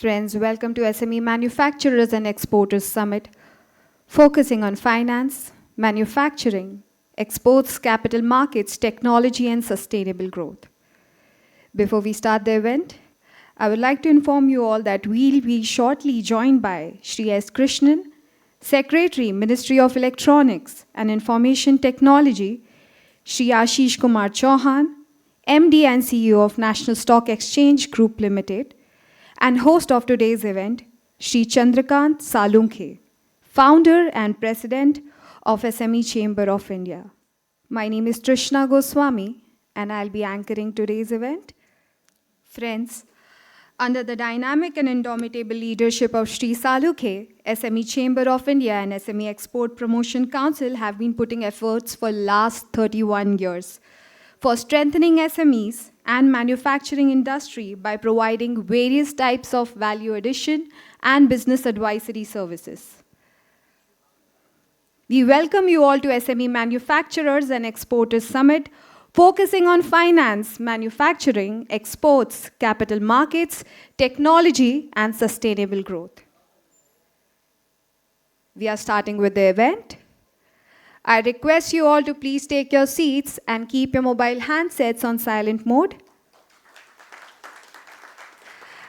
Friends, welcome to SME Manufacturers and Exporters Summit, focusing on finance, manufacturing, exports, capital markets, technology, and sustainable growth. Before we start the event, I would like to inform you all that we'll be shortly joined by Shri S. Krishnan, Secretary, Ministry of Electronics and Information Technology, Shri Ashish Kumar Chauhan, MD and CEO of National Stock Exchange Group Limited, and host of today's event, Shri Chandrakant Salunkhe, founder and president of SME Chamber of India. My name is Trishna Goswami, and I'll be anchoring today's event. Friends, under the dynamic and indomitable leadership of Shri Salunkhe, SME Chamber of India and SME Export Promotion Council have been putting efforts for last 31 years for strengthening SMEs and manufacturing industry by providing various types of value addition and business advisory services. We welcome you all to SME Manufacturers and Exporters Summit, focusing on finance, manufacturing, exports, capital markets, technology, and sustainable growth. We are starting with the event. I request you all to please take your seats and keep your mobile handsets on silent mode.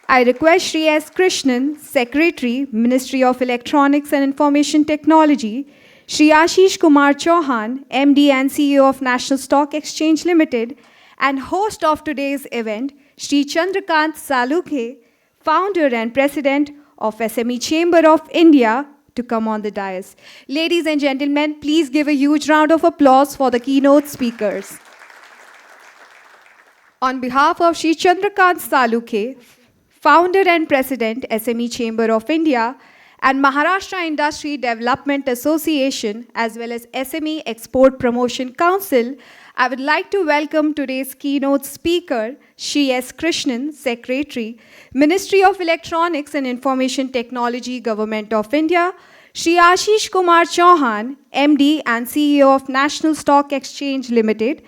I request Shri S. Krishnan, Secretary, Ministry of Electronics and Information Technology, Shri Ashish Kumar Chauhan, MD and CEO of National Stock Exchange Limited, and host of today's event, Shri Chandrakant Salunkhe, founder and president of SME Chamber of India, to come on the dais. Ladies and gentlemen, please give a huge round of applause for the keynote speakers. On behalf of Shri Chandrakant Salunkhe, founder and president, SME Chamber of India, and Maharashtra Industry Development Association, as well as SME Export Promotion Council, I would like to welcome today's keynote speaker, Shri S. Krishnan, Secretary, Ministry of Electronics and Information Technology, Government of India, Shri Ashish Kumar Chauhan, MD and CEO of National Stock Exchange Limited,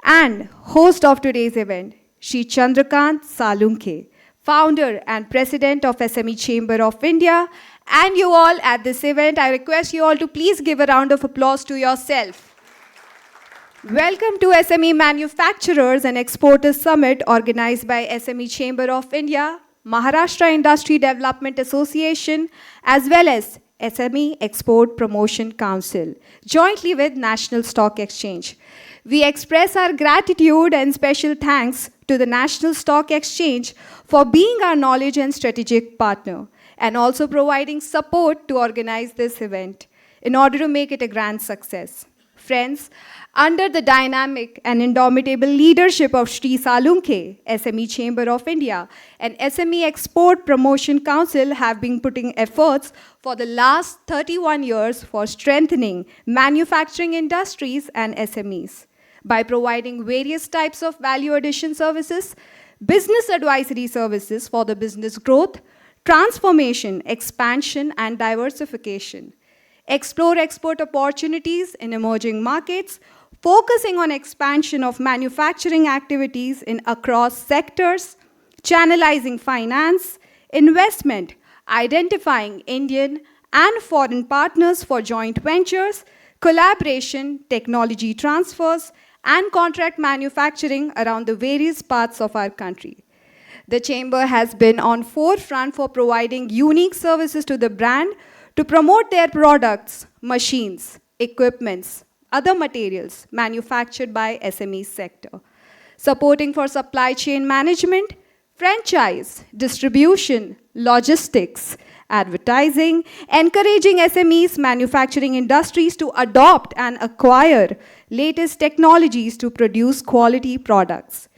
and host of today's event, Shri Chandrakant Salunkhe, founder and president of SME Chamber of India, and you all at this event. I request you all to please give a round of applause to yourself. Welcome to SME Manufacturers and Exporters Summit, organized by SME Chamber of India, Maharashtra Industry Development Association, as well as SME Export Promotion Council, jointly with National Stock Exchange. We express our gratitude and special thanks to the National Stock Exchange for being our knowledge and strategic partner, and also providing support to organize this event in order to make it a grand success. Friends, under the dynamic and indomitable leadership of Shri Salunkhe, SME Chamber of India and SME Export Promotion Council have been putting efforts for the last 31 years for strengthening manufacturing industries and SMEs by providing various types of value addition services, business advisory services for the business growth, transformation, expansion, and diversification. Explore export opportunities in emerging markets, focusing on expansion of manufacturing activities in across sectors, channelizing finance, investment, identifying Indian and foreign partners for joint ventures, collaboration, technology transfers, and contract manufacturing around the various parts of our country. The Chamber has been on forefront for providing unique services to the brand to promote their products, machines, equipments, other materials manufactured by SME sector, supporting for supply chain management, franchise, distribution, logistics, advertising, encouraging SMEs manufacturing industries to adopt and acquire latest technologies to produce quality products,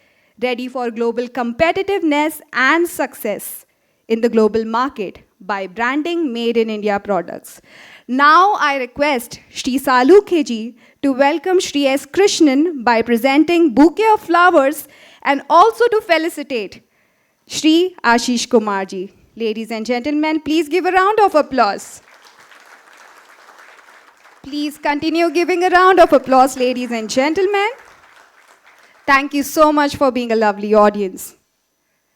ready for global competitiveness and success in the global market by branding made in India products. Now I request Shri Salunkhe ji to welcome Shri S. Krishnan by presenting bouquet of flowers and also to felicitate Shri Ashish Kumar ji. Ladies and gentlemen, please give a round of applause. Please continue giving a round of applause, ladies and gentlemen. Thank you so much for being a lovely audience.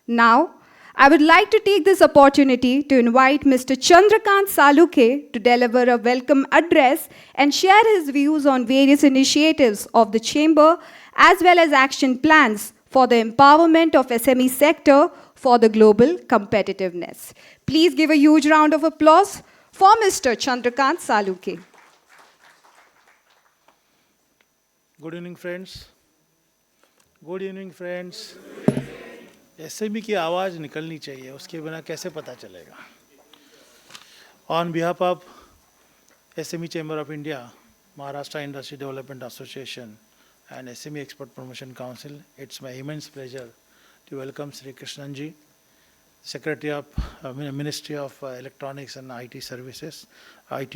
Now, I would like to take this opportunity to invite Mr. Chandrakant Salukhe to deliver a welcome address and share his views on various initiatives of the Chamber as well as action plans for the empowerment of SME sector for the global competitiveness. Please give a huge round of applause for Mr. Chandrakant Salukhe. Good evening, friends. Good evening, friends. SME की आवाज़ निकलनी चाहिए, उसके बिना कैसे पता चलेगा. On behalf of SME Chamber of India, Maharashtra Industry Development Association and SME Export Promotion Council, it's my immense pleasure to welcome Sri Krishnanji, Secretary of Ministry of Electronics and IT Services, IT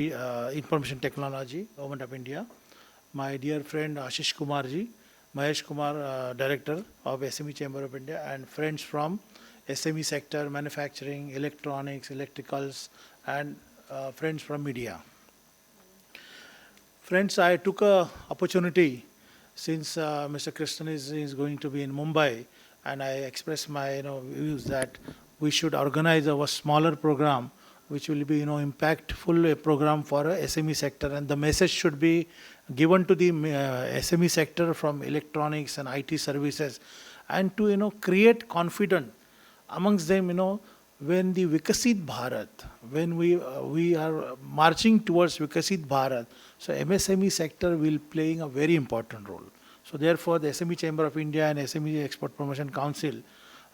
Information Technology, Government of India, my dear friend Ashish Kumarji, Mahesh Kumar, Director of SME Chamber of India, and friends from SME sector, manufacturing, electronics, electricals, and friends from media. Friends, I took a opportunity since Mr. Krishnan is going to be in Mumbai, and I expressed my views that we should organize a smaller program which will be impactful program for a SME sector, and the message should be given to the SME sector from electronics and IT services, and to create confidence amongst them, when the Vikasit Bharat, when we are marching towards Vikasit Bharat, so MSME sector will playing a very important role. So therefore the SME Chamber of India and SME Export Promotion Council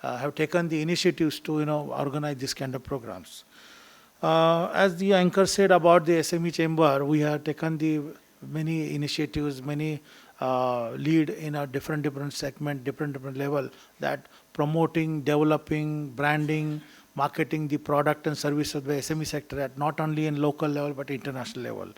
have taken the initiatives to organize this kind of programs. As the anchor said about the SME Chamber, we have taken the many initiatives, many lead in a different segment, different level, that promoting, developing, branding, marketing the product and services of the SME sector at not only in local level but international level.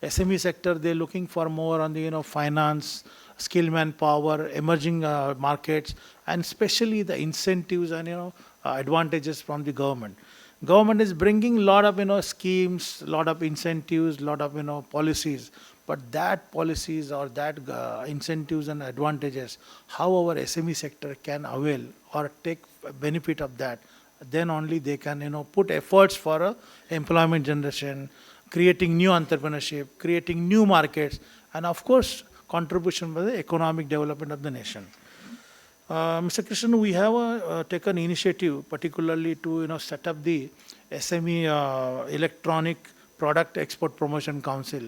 SME sector, they're looking for more on the finance, skill manpower, emerging markets, and especially the incentives and advantages from the government. Government is bringing a lot of schemes, lot of incentives, lot of policies, but that policies or that incentives and advantages, how our SME sector can avail or take benefit of that, then only they can put efforts for employment generation, creating new entrepreneurship, creating new markets, and of course contribution for the economic development of the nation. Mr. Krishnan, we have taken initiative particularly to set up the SME Electronic Product Export Promotion Council,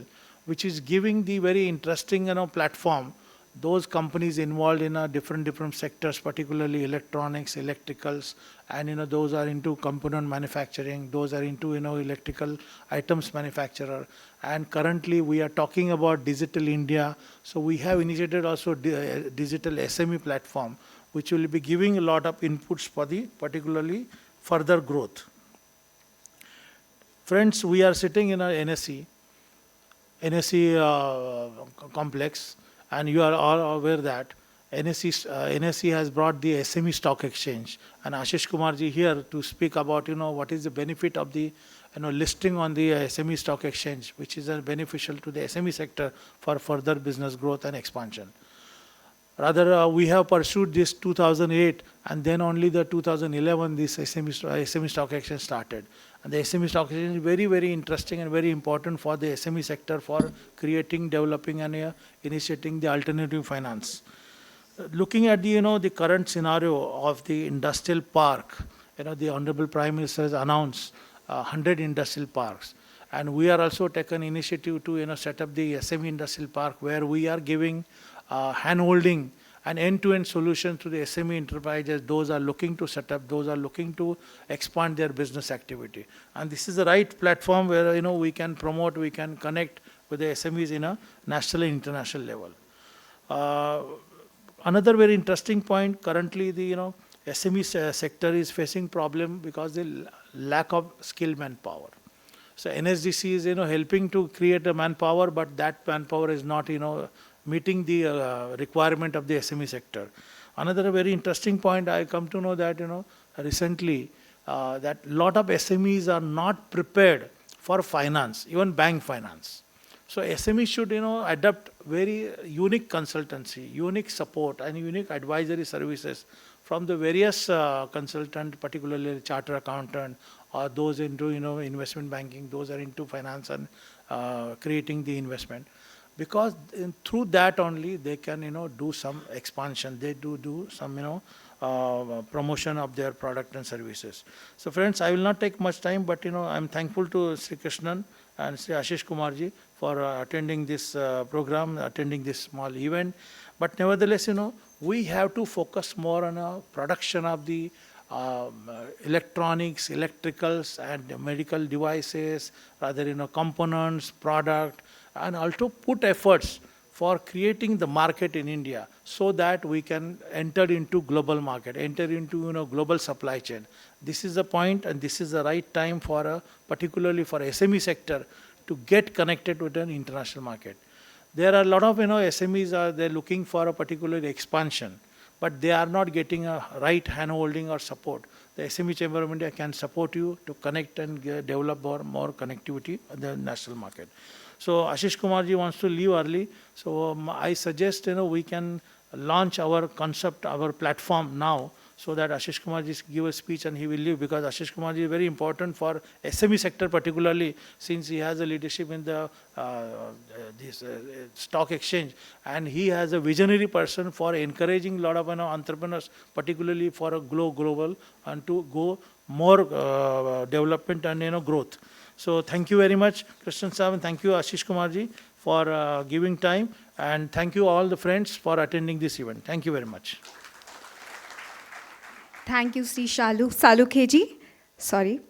which is giving the very interesting platform. Those companies involved in different sectors, particularly electronics, electricals, and those are into component manufacturing, those are into electrical items manufacturer. And currently we are talking about Digital India, so we have initiated also digital SME platform, which will be giving a lot of inputs for the particularly further growth. Friends, we are sitting in a NSE complex, and you are all aware that NSE has brought the SME stock exchange, and Ashish Kumarji here to speak about what is the benefit of the listing on the SME stock exchange, which is beneficial to the SME sector for further business growth and expansion. Rather, we have pursued this 2008, and then only the 2011 this SME stock exchange started. And the SME stock exchange is very interesting and very important for the SME sector for creating, developing, and initiating the alternative finance. Looking at the current scenario of the industrial park, the Honorable Prime Minister has announced 100 industrial parks, and we are also taken initiative to set up the SME industrial park, where we are giving hand-holding and end-to-end solution to the SME enterprises. Those are looking to set up, those are looking to expand their business activity. And this is the right platform where we can promote, we can connect with the SMEs in a national and international level. Another very interesting point, currently the SME sector is facing problem because the lack of skilled manpower. So NSDC is helping to create a manpower, but that manpower is not meeting the requirement of the SME sector. Another very interesting point, I come to know that recently that lot of SMEs are not prepared for finance, even bank finance. So SME should, adopt very unique consultancy, unique support, and unique advisory services from the various consultant, particularly charter accountant, or those into, investment banking, those are into finance and creating the investment. Because through that only they can, do some expansion. They do some, promotion of their product and services. So friends, I will not take much time, but, I'm thankful to Sri Krishnan and Sri Ashish Kumarji for attending this program, attending this small event. But nevertheless, we have to focus more on production of the electronics, electricals, and medical devices, rather, components, product, and also put efforts for creating the market in India so that we can enter into global market, enter into, global supply chain. This is the point, and this is the right time for particularly for SME sector to get connected with an international market. There are a lot of, SMEs they're looking for a particular expansion, but they are not getting a right hand-holding or support. The SME Chamber of India can support you to connect and develop more connectivity in the national market. So Ashish Kumarji wants to leave early, so I suggest, we can launch our concept, our platform now, so that Ashish Kumarji give a speech and he will leave, because Ashish Kumarji is very important for SME sector particularly, since he has a leadership in the this stock exchange, and he has a visionary person for encouraging a lot of, entrepreneurs, particularly for a global and to go more development and, growth. So thank you very much, Krishnan Sahab, and thank you, Ashish Kumarji, for giving time, and thank you all the friends for attending this event. Thank you very much. Thank you, Sri Salukheji. Sorry.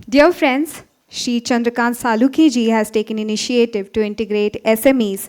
Dear friends, Sri Chandrakant Salukheji has taken initiative to integrate SMEs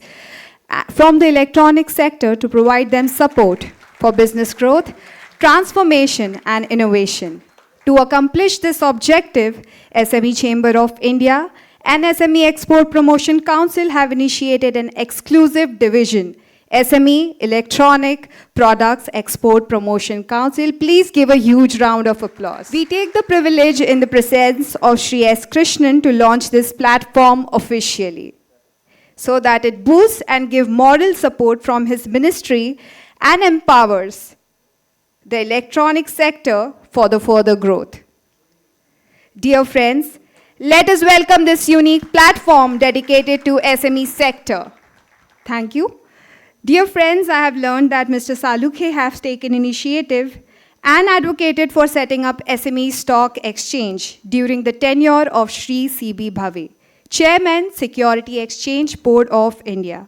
from the electronic sector to provide them support for business growth, transformation, and innovation. To accomplish this objective, SME Chamber of India and SME Export Promotion Council have initiated an exclusive division, SME Electronic Products Export Promotion Council. Please give a huge round of applause. We take the privilege in the presence of Sri S. Krishnan to launch this platform officially, so that it boosts and gives moral support from his ministry and empowers the electronic sector for the further growth. Dear friends, let us welcome this unique platform dedicated to SME sector. Thank you. Dear friends, I have learned that Mr. Salukhe has taken initiative and advocated for setting up SME Stock Exchange during the tenure of Sri C.B. Bhave, Chairman, Security Exchange Board of India.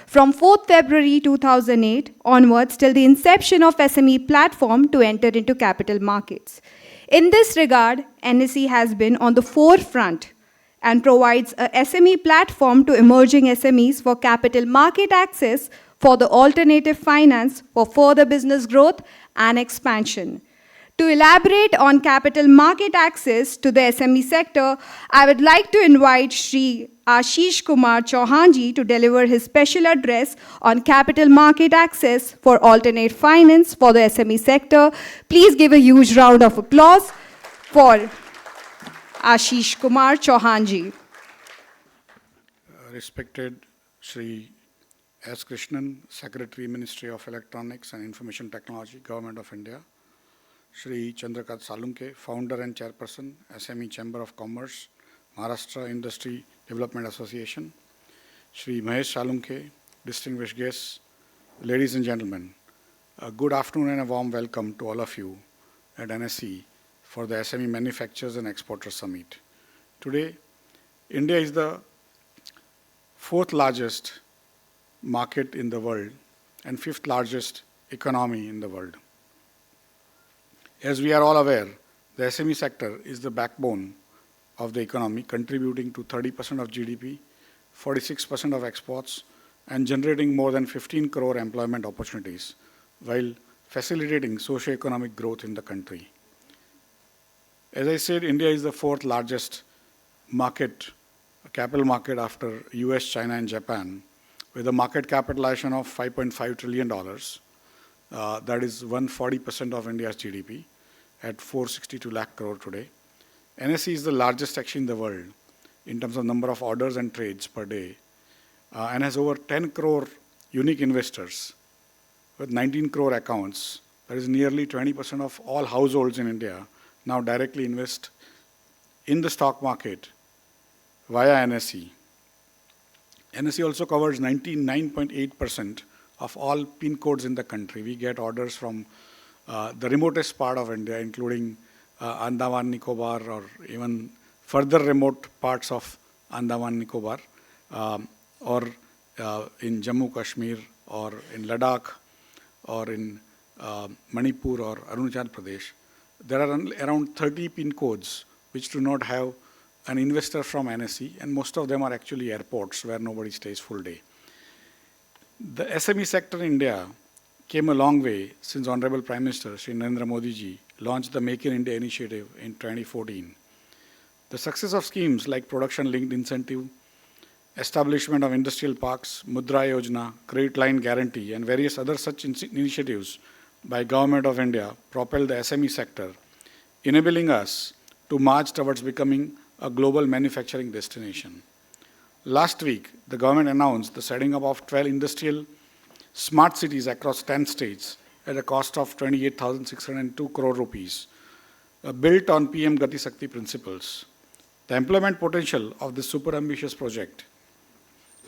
From 4th February 2008 onwards till the inception of SME platform to enter into capital markets. In this regard, NSE has been on the forefront and provides a SME platform to emerging SMEs for capital market access for the alternative finance for further business growth and expansion. To elaborate on capital market access to the SME sector, I would like to invite Sri Ashish Kumar Chauhanji to deliver his special address on capital market access for alternate finance for the SME sector. Please give a huge round of applause for Ashish Kumar Chauhanji. Respected Sri S. Krishnan, Secretary, Ministry of Electronics and Information Technology, Government of India. Sri Chandrakant Salukhe, Founder and Chairperson, SME Chamber of Commerce, Maharashtra Industry Development Association. Sri Mahesh Salukhe, distinguished guests, ladies and gentlemen, a good afternoon and a warm welcome to all of you at NSE for the SME Manufacturers and Exporters Summit. Today, India is the 4th largest market in the world and 5th largest economy in the world. As we are all aware, the SME sector is the backbone of the economy, contributing to 30% of GDP, 46% of exports, and generating more than 15 crore employment opportunities, while facilitating socio-economic growth in the country. As I said, India is the 4th largest market, capital market after US, China, and Japan, with a market capitalization of $5.5 trillion. That is 140% of India's GDP at 462 lakh crore today. NSE is the largest exchange in the world in terms of number of orders and trades per day, and has over 10 crore unique investors with 19 crore accounts. That is nearly 20% of all households in India now directly invest in the stock market via NSE. NSE also covers 99.8% of all PIN codes in the country. We get orders from the remotest part of India, including Andaman Nicobar or even further remote parts of Andaman Nicobar, or in Jammu Kashmir, or in Ladakh, or in Manipur or Arunachal Pradesh. There are around 30 PIN codes which do not have an investor from NSE, and most of them are actually airports where nobody stays full day. The SME sector in India came a long way since Honorable Prime Minister Shri Narendra Modi ji launched the Make in India initiative in 2014. The success of schemes like production-linked incentive, establishment of industrial parks, Mudra Yojana, credit line guarantee, and various other such initiatives by Government of India propelled the SME sector, enabling us to march towards becoming a global manufacturing destination. Last week, the government announced the setting up of 12 industrial smart cities across 10 states at a cost of 28,602 crore rupees, built on PM Gati Shakti principles. The employment potential of this super ambitious project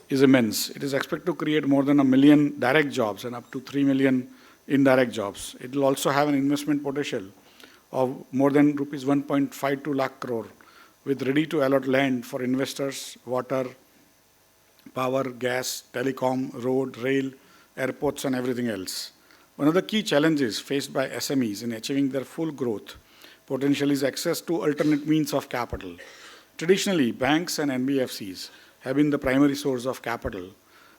is immense. It is expected to create more than 1 million direct jobs and up to 3 million indirect jobs. It will also have an investment potential of more than rupees 1.52 lakh crore, with ready to allot land for investors, water, power, gas, telecom, road, rail, airports, and everything else. One of the key challenges faced by SMEs in achieving their full growth potential is access to alternate means of capital. Traditionally, banks and NBFCs have been the primary source of capital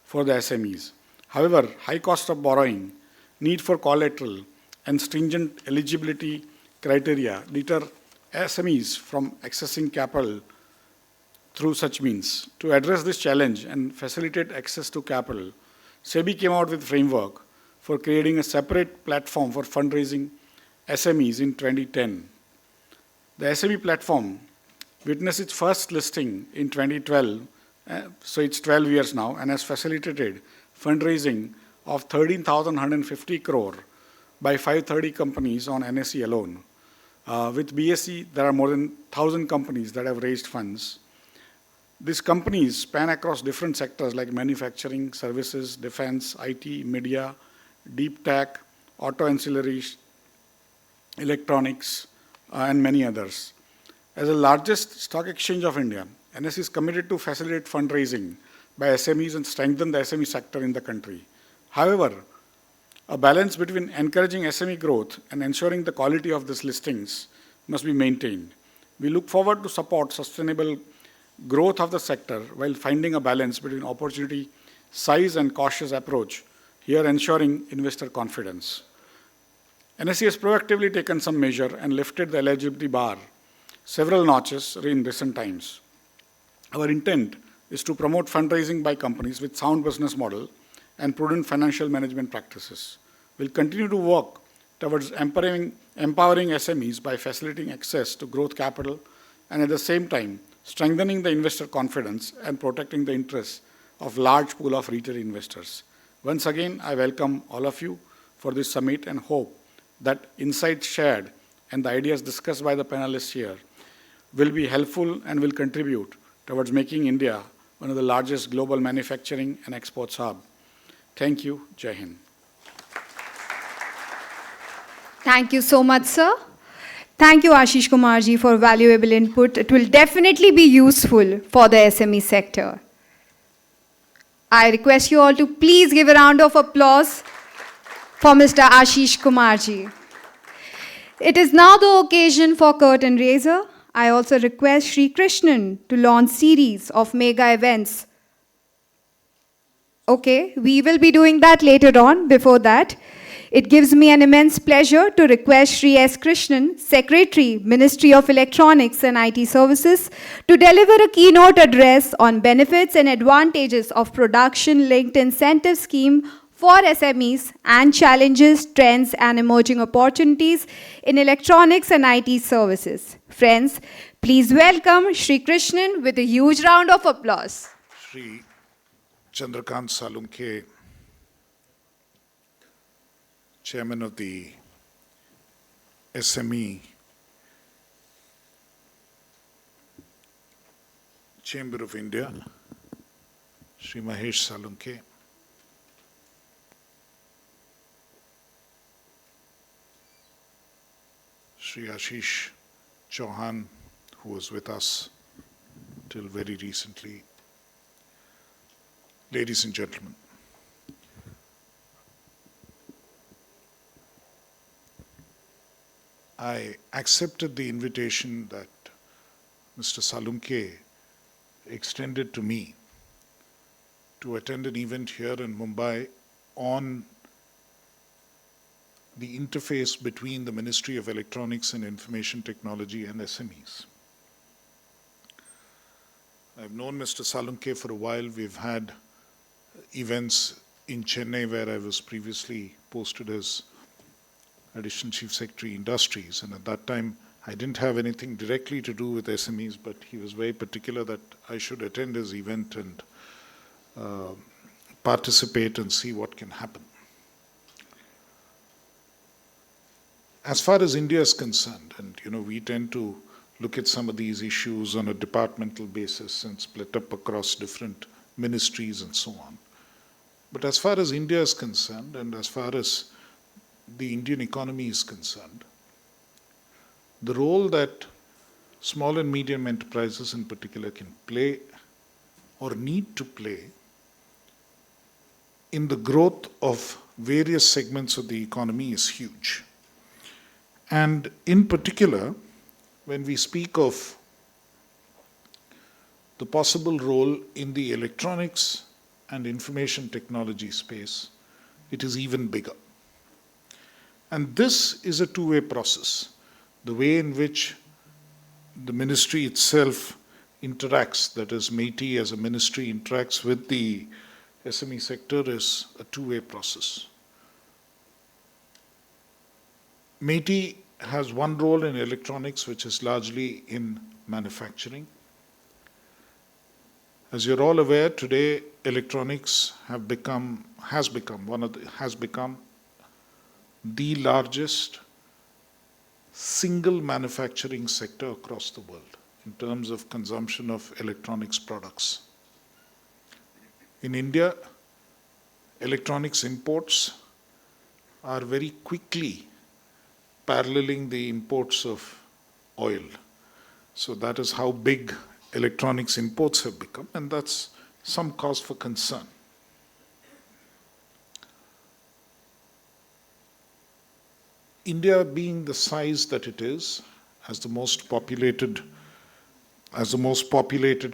for the SMEs. However, high cost of borrowing, need for collateral, and stringent eligibility criteria deter SMEs from accessing capital through such means. To address this challenge and facilitate access to capital, SEBI came out with a framework for creating a separate platform for fundraising SMEs in 2010. The SME platform witnessed its first listing in 2012, so it's 12 years now, and has facilitated fundraising of 13,150 crore by 530 companies on NSE alone. With BSE, there are more than 1,000 companies that have raised funds. These companies span across different sectors like manufacturing, services, defense, IT, media, deep tech, auto ancillaries, electronics, and many others. As the largest stock exchange of India, NSE is committed to facilitate fundraising by SMEs and strengthen the SME sector in the country. However, a balance between encouraging SME growth and ensuring the quality of these listings must be maintained. We look forward to support sustainable growth of the sector while finding a balance between opportunity, size, and cautious approach, here ensuring investor confidence. NSE has proactively taken some measure and lifted the eligibility bar several notches in recent times. Our intent is to promote fundraising by companies with sound business model and prudent financial management practices. We'll continue to work towards empowering SMEs by facilitating access to growth capital and at the same time strengthening the investor confidence and protecting the interests of large pool of retail investors. Once again, I welcome all of you for this summit and hope that insights shared and the ideas discussed by the panelists here will be helpful and will contribute towards making India one of the largest global manufacturing and exports hub. Thank you. Jai Hind. Thank you so much, sir. Thank you, Ashish Kumar ji, for valuable input. It will definitely be useful for the SME sector. I request you all to please give a round of applause for Mr. Ashish Kumar ji. It is now the occasion for curtain raiser. I also request Sri Krishnan to launch series of mega events. Okay, we will be doing that later on. Before that, it gives me an immense pleasure to request Sri S. Krishnan, Secretary, Ministry of Electronics and IT Services, to deliver a keynote address on benefits and advantages of production-linked incentive scheme for SMEs and challenges, trends, and emerging opportunities in electronics and IT services. Friends, please welcome Shri Krishnan with a huge round of applause. Shri Chandrakant Salunke, Chairman of the SME Chamber of India, Shri Mahesh Salunke, Shri Ashish Chauhan, who was with us till very recently. Ladies and gentlemen, I accepted the invitation that Mr. Salunke extended to me to attend an event here in Mumbai on the interface between the Ministry of Electronics and Information Technology and SMEs. I've known Mr. Salunke for a while. We've had events in Chennai where I was previously posted as Additional Chief Secretary Industries, and at that time I didn't have anything directly to do with SMEs, but he was very particular that I should attend his event and participate and see what can happen. As far as India is concerned, and we tend to look at some of these issues on a departmental basis and split up across different ministries and so on. But as far as India is concerned, and as far as the Indian economy is concerned, the role that small and medium enterprises in particular can play or need to play in the growth of various segments of the economy is huge. And in particular, when we speak of the possible role in the electronics and information technology space, it is even bigger. And this is a two-way process. The way in which the ministry itself interacts, that is, MeitY as a ministry interacts with the SME sector, is a two-way process. MeitY has one role in electronics, which is largely in manufacturing. As you're all aware, today electronics has become the largest single manufacturing sector across the world in terms of consumption of electronics products. In India, electronics imports are very quickly paralleling the imports of oil. So that is how big electronics imports have become, and that's some cause for concern. India, being the size that it is, as the most populated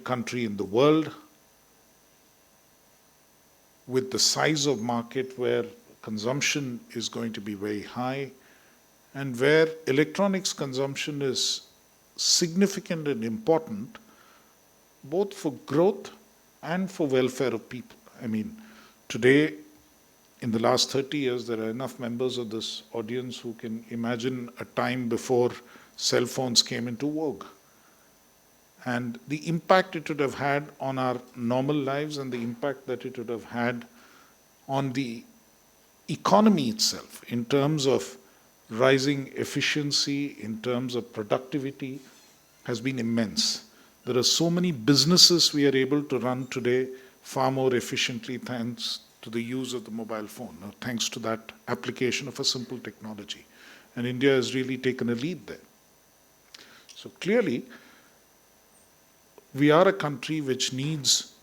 country in the world, with the size of market where consumption is going to be very high, and where electronics consumption is significant and important, both for growth and for welfare of people. I mean, today, in the last 30 years, there are enough members of this audience who can imagine a time before cell phones came into vogue. And the impact it would have had on our normal lives and the impact that it would have had on the economy itself in terms of rising efficiency, in terms of productivity, has been immense. There are so many businesses we are able to run today far more efficiently thanks to the use of the mobile phone, thanks to that application of a simple technology. And India has really taken a lead there. So clearly, we are a country which needs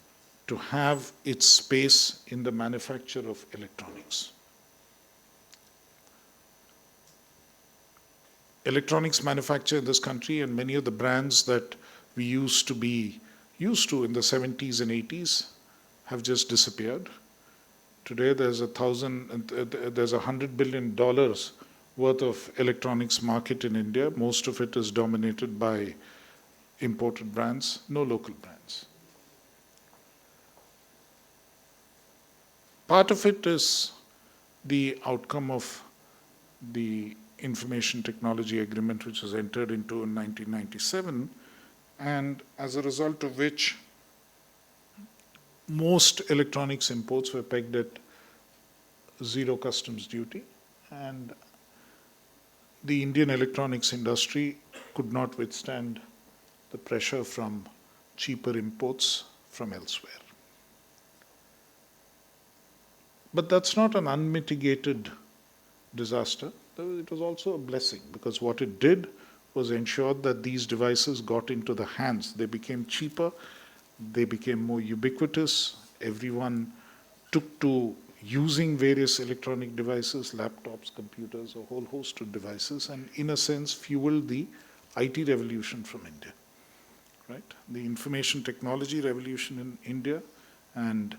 to have its space in the manufacture of electronics. Electronics manufacture in this country, and many of the brands that we used to be used to in the 70s and 80s have just disappeared. Today there's $100 billion worth of electronics market in India. Most of it is dominated by imported brands, no local brands. Part of it is the outcome of the Information Technology Agreement, which was entered into in 1997, and as a result of which most electronics imports were pegged at zero customs duty, and the Indian electronics industry could not withstand the pressure from cheaper imports from elsewhere. But that's not an unmitigated disaster. It was also a blessing, because what it did was ensure that these devices got into the hands. They became cheaper, they became more ubiquitous. Everyone took to using various electronic devices, laptops, computers, a whole host of devices, and in a sense fueled the IT revolution from India. Right? The information technology revolution in India, and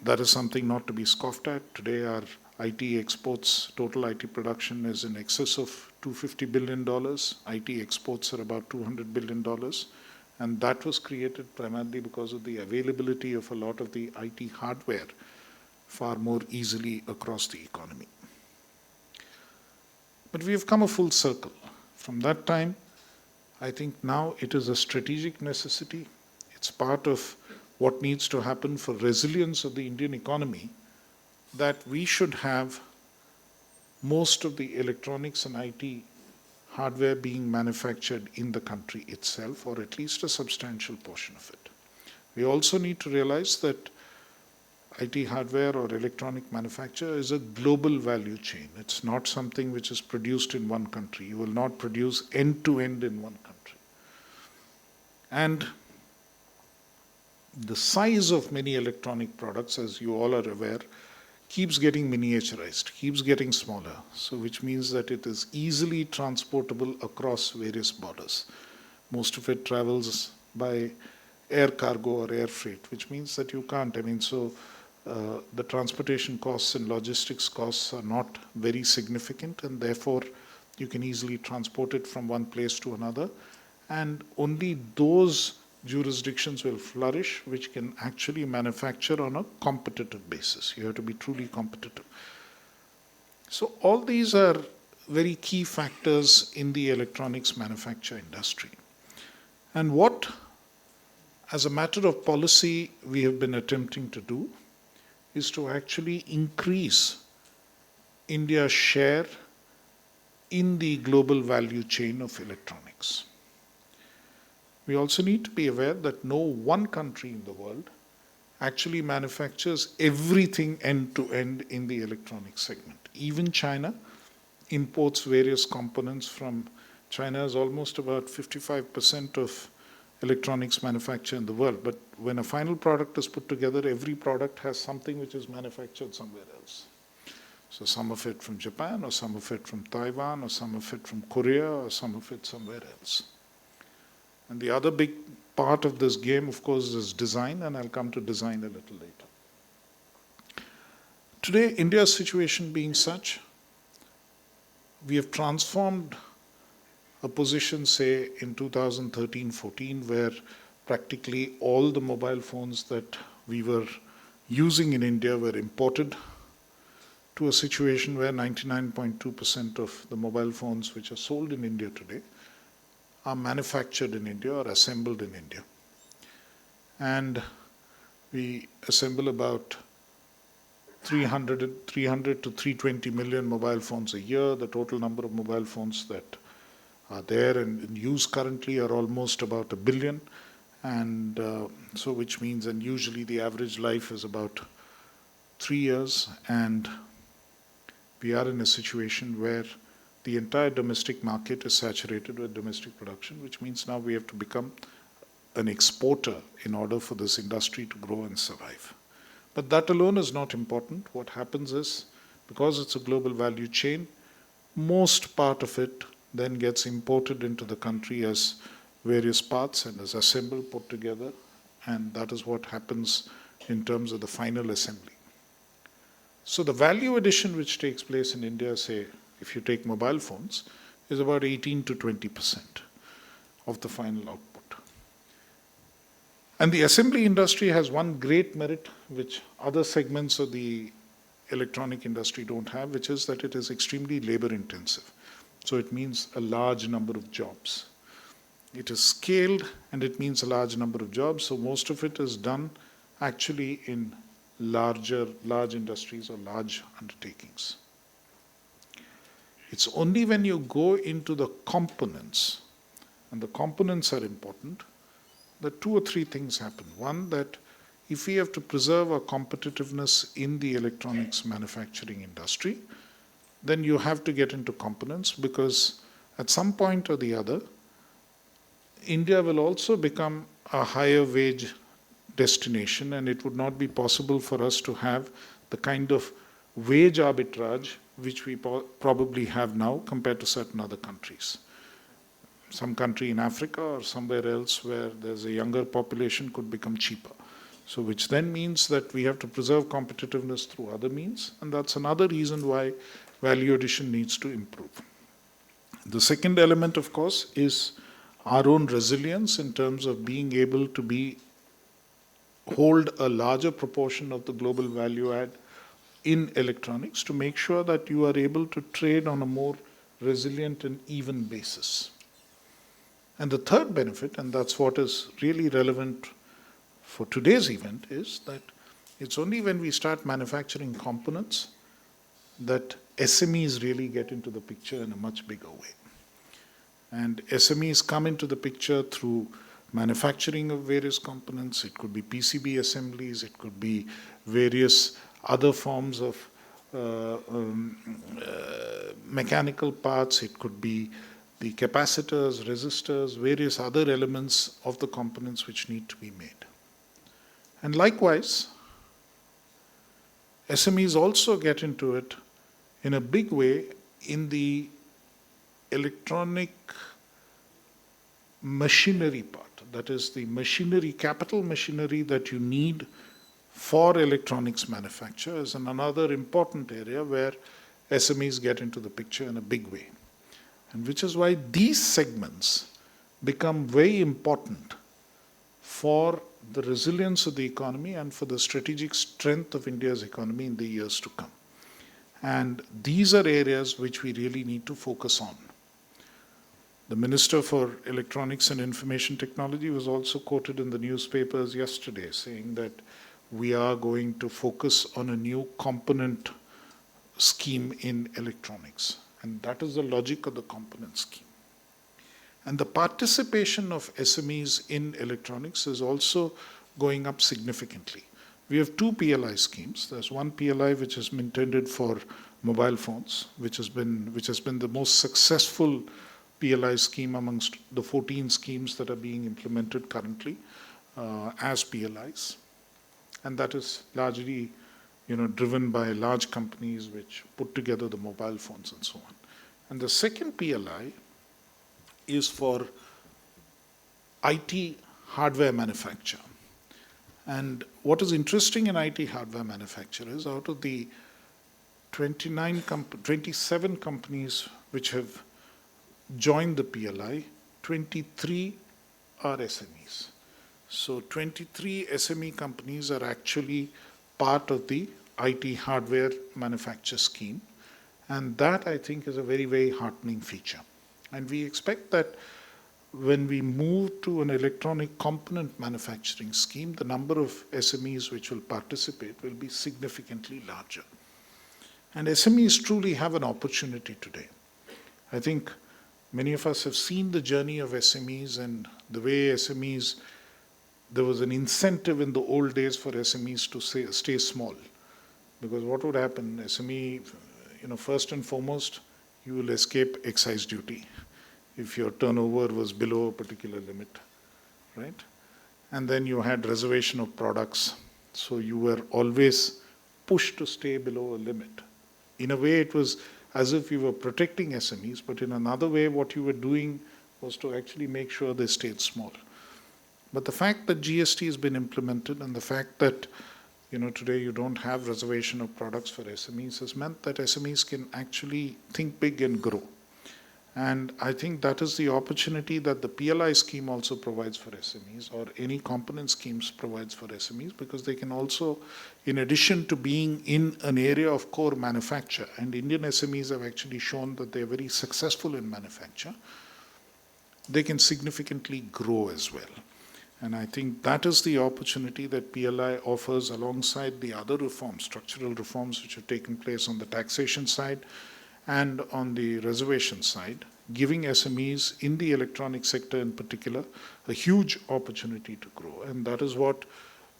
that is something not to be scoffed at. Today our IT exports, total IT production is in excess of $250 billion. IT exports are about $200 billion. And that was created primarily because of the availability of a lot of the IT hardware far more easily across the economy. But we have come a full circle. From that time, I think now it is a strategic necessity. It's part of what needs to happen for resilience of the Indian economy, that we should have most of the electronics and IT hardware being manufactured in the country itself, or at least a substantial portion of it. We also need to realize that IT hardware or electronic manufacture is a global value chain. It's not something which is produced in one country. You will not produce end-to-end in one country. And the size of many electronic products, as you all are aware, keeps getting miniaturized, keeps getting smaller, so which means that it is easily transportable across various borders. Most of it travels by air cargo or air freight, which means that you can't, the transportation costs and logistics costs are not very significant, and therefore you can easily transport it from one place to another, and only those jurisdictions will flourish which can actually manufacture on a competitive basis. You have to be truly competitive. So all these are very key factors in the electronics manufacture industry. And what, as a matter of policy, we have been attempting to do is to actually increase India's share in the global value chain of electronics. We also need to be aware that no one country in the world actually manufactures everything end-to-end in the electronics segment. Even China imports various components from China is almost about 55% of electronics manufacture in the world. But when a final product is put together, every product has something which is manufactured somewhere else. So some of it from Japan, or some of it from Taiwan, or some of it from Korea, or some of it somewhere else. And the other big part of this game, of course, is design, and I'll come to design a little later. Today, India's situation being such, we have transformed a position, say, in 2013-14, where practically all the mobile phones that we were using in India were imported, to a situation where 99.2% of the mobile phones which are sold in India today are manufactured in India or assembled in India. And we assemble about 300 to 320 million mobile phones a year. The total number of mobile phones that are there and in use currently are almost about 1 billion. And so which means, and usually the average life is about 3 years. And we are in a situation where the entire domestic market is saturated with domestic production, which means now we have to become an exporter in order for this industry to grow and survive. But that alone is not important. What happens is, because it's a global value chain, most part of it then gets imported into the country as various parts and is assembled, put together, and that is what happens in terms of the final assembly. So the value addition which takes place in India, say, if you take mobile phones, is about 18 to 20% of the final output. And the assembly industry has one great merit which other segments of the electronic industry don't have, which is that it is extremely labor intensive. So it means a large number of jobs. It is scaled and it means a large number of jobs. So most of it is done actually in large industries or large undertakings. It's only when you go into the components, and the components are important, that two or three things happen. One, that if we have to preserve our competitiveness in the electronics manufacturing industry, then you have to get into components, because at some point or the other, India will also become a higher wage destination, and it would not be possible for us to have the kind of wage arbitrage which we probably have now compared to certain other countries. Some country in Africa or somewhere else where there's a younger population could become cheaper. So which then means that we have to preserve competitiveness through other means, and that's another reason why value addition needs to improve. The second element, of course, is our own resilience in terms of being able to hold a larger proportion of the global value add in electronics, to make sure that you are able to trade on a more resilient and even basis. And the third benefit, and that's what is really relevant for today's event, is that it's only when we start manufacturing components that SMEs really get into the picture in a much bigger way. And SMEs come into the picture through manufacturing of various components. It could be PCB assemblies, it could be various other forms of mechanical parts, it could be the capacitors, resistors, various other elements of the components which need to be made. And likewise, SMEs also get into it in a big way in the electronic machinery part. That is the machinery, capital machinery that you need for electronics manufacture is another important area where SMEs get into the picture in a big way. And which is why these segments become very important for the resilience of the economy and for the strategic strength of India's economy in the years to come. And these are areas which we really need to focus on. The Minister for Electronics and Information Technology was also quoted in the newspapers yesterday saying that we are going to focus on a new component scheme in electronics. And that is the logic of the component scheme. And the participation of SMEs in electronics is also going up significantly. We have two PLI schemes. There's one PLI which is intended for mobile phones, which has been the most successful PLI scheme amongst the 14 schemes that are being implemented currently as PLIs. And that is largely driven by large companies which put together the mobile phones and so on. And the second PLI is for IT hardware manufacture. And what is interesting in IT hardware manufacture is out of the 27 companies which have joined the PLI, 23 are SMEs. So 23 SME companies are actually part of the IT hardware manufacture scheme. And that, I think, is a very, very heartening feature. And we expect that when we move to an electronic component manufacturing scheme, the number of SMEs which will participate will be significantly larger. And SMEs truly have an opportunity today. I think many of us have seen the journey of SMEs and the way SMEs, there was an incentive in the old days for SMEs to stay small. Because what would happen, SME, first and foremost, you will escape excise duty if your turnover was below a particular limit, right? And then you had reservation of products. So you were always pushed to stay below a limit. In a way, it was as if you were protecting SMEs, but in another way, what you were doing was to actually make sure they stayed small. But the fact that GST has been implemented and the fact that today you don't have reservation of products for SMEs has meant that SMEs can actually think big and grow. And I think that is the opportunity that the PLI scheme also provides for SMEs, or any component schemes provides for SMEs, because they can also, in addition to being in an area of core manufacture, and Indian SMEs have actually shown that they're very successful in manufacture, they can significantly grow as well. And I think that is the opportunity that PLI offers, alongside the other reforms, structural reforms which have taken place on the taxation side and on the reservation side, giving SMEs in the electronic sector in particular a huge opportunity to grow. And that is what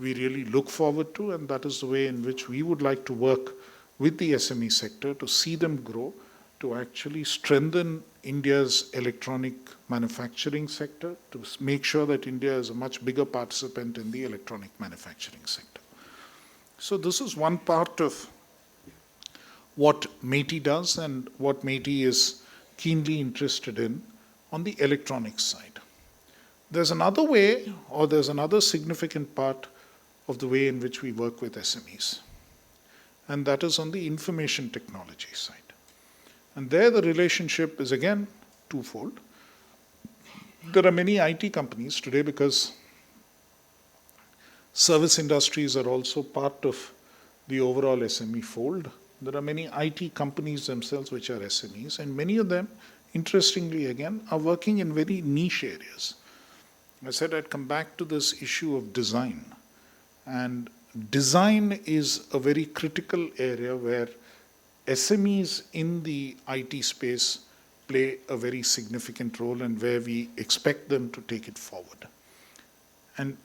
we really look forward to, and that is the way in which we would like to work with the SME sector to see them grow, to actually strengthen India's electronic manufacturing sector, to make sure that India is a much bigger participant in the electronic manufacturing sector. So this is one part of what MeitY does and what MeitY is keenly interested in on the electronics side. There's another way, or there's another significant part of the way in which we work with SMEs, and that is on the information technology side. And there the relationship is again twofold. There are many IT companies today, because service industries are also part of the overall SME fold. There are many IT companies themselves which are SMEs, and many of them, interestingly again, are working in very niche areas. I said I'd come back to this issue of design. And design is a very critical area where SMEs in the IT space play a very significant role, and where we expect them to take it forward. And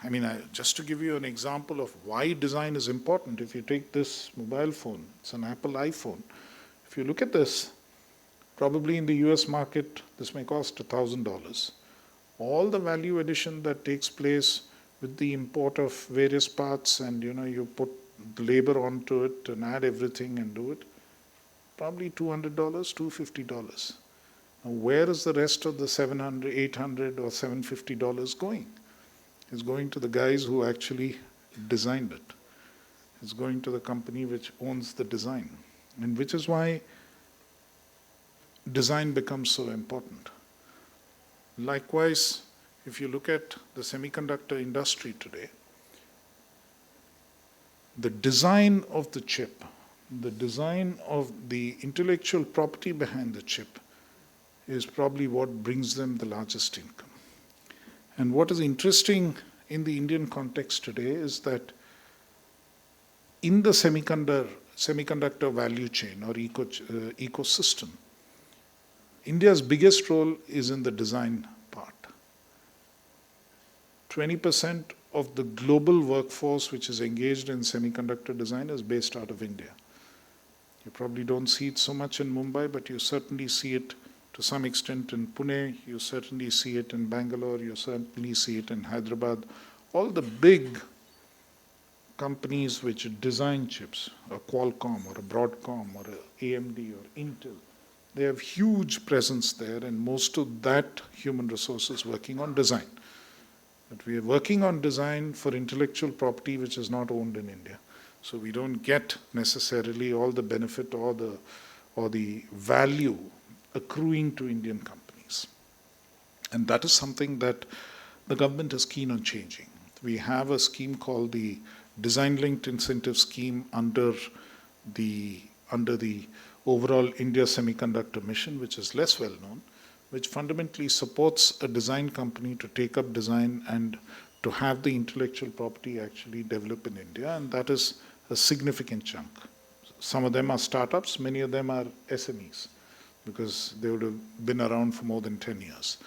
I mean, just to give you an example of why design is important, if you take this mobile phone, it's an Apple iPhone. If you look at this, probably in the US market, this may cost $1,000. All the value addition that takes place with the import of various parts, and you put the labor onto it and add everything and do it, probably $200, $250. Now, where is the rest of the $700, $800 or $750 going? It's going to the guys who actually designed it. It's going to the company which owns the design, and which is why design becomes so important. Likewise, if you look at the semiconductor industry today, the design of the chip, the design of the intellectual property behind the chip is probably what brings them the largest income. And what is interesting in the Indian context today is that in the semiconductor value chain or ecosystem, India's biggest role is in the design part. 20% of the global workforce which is engaged in semiconductor design is based out of India. You probably don't see it so much in Mumbai, but you certainly see it to some extent in Pune, you certainly see it in Bangalore, you certainly see it in Hyderabad. All the big companies which design chips, a Qualcomm or a Broadcom or a AMD or Intel, they have huge presence there, and most of that human resources working on design. But we are working on design for intellectual property which is not owned in India. So we don't get necessarily all the benefit or the value accruing to Indian companies. And that is something that the government is keen on changing. We have a scheme called the Design-Linked Incentive Scheme under the overall India Semiconductor Mission, which is less well known, which fundamentally supports a design company to take up design and to have the intellectual property actually develop in India, and that is a significant chunk. Some of them are startups, many of them are SMEs, because they would have been around for more than 10 years.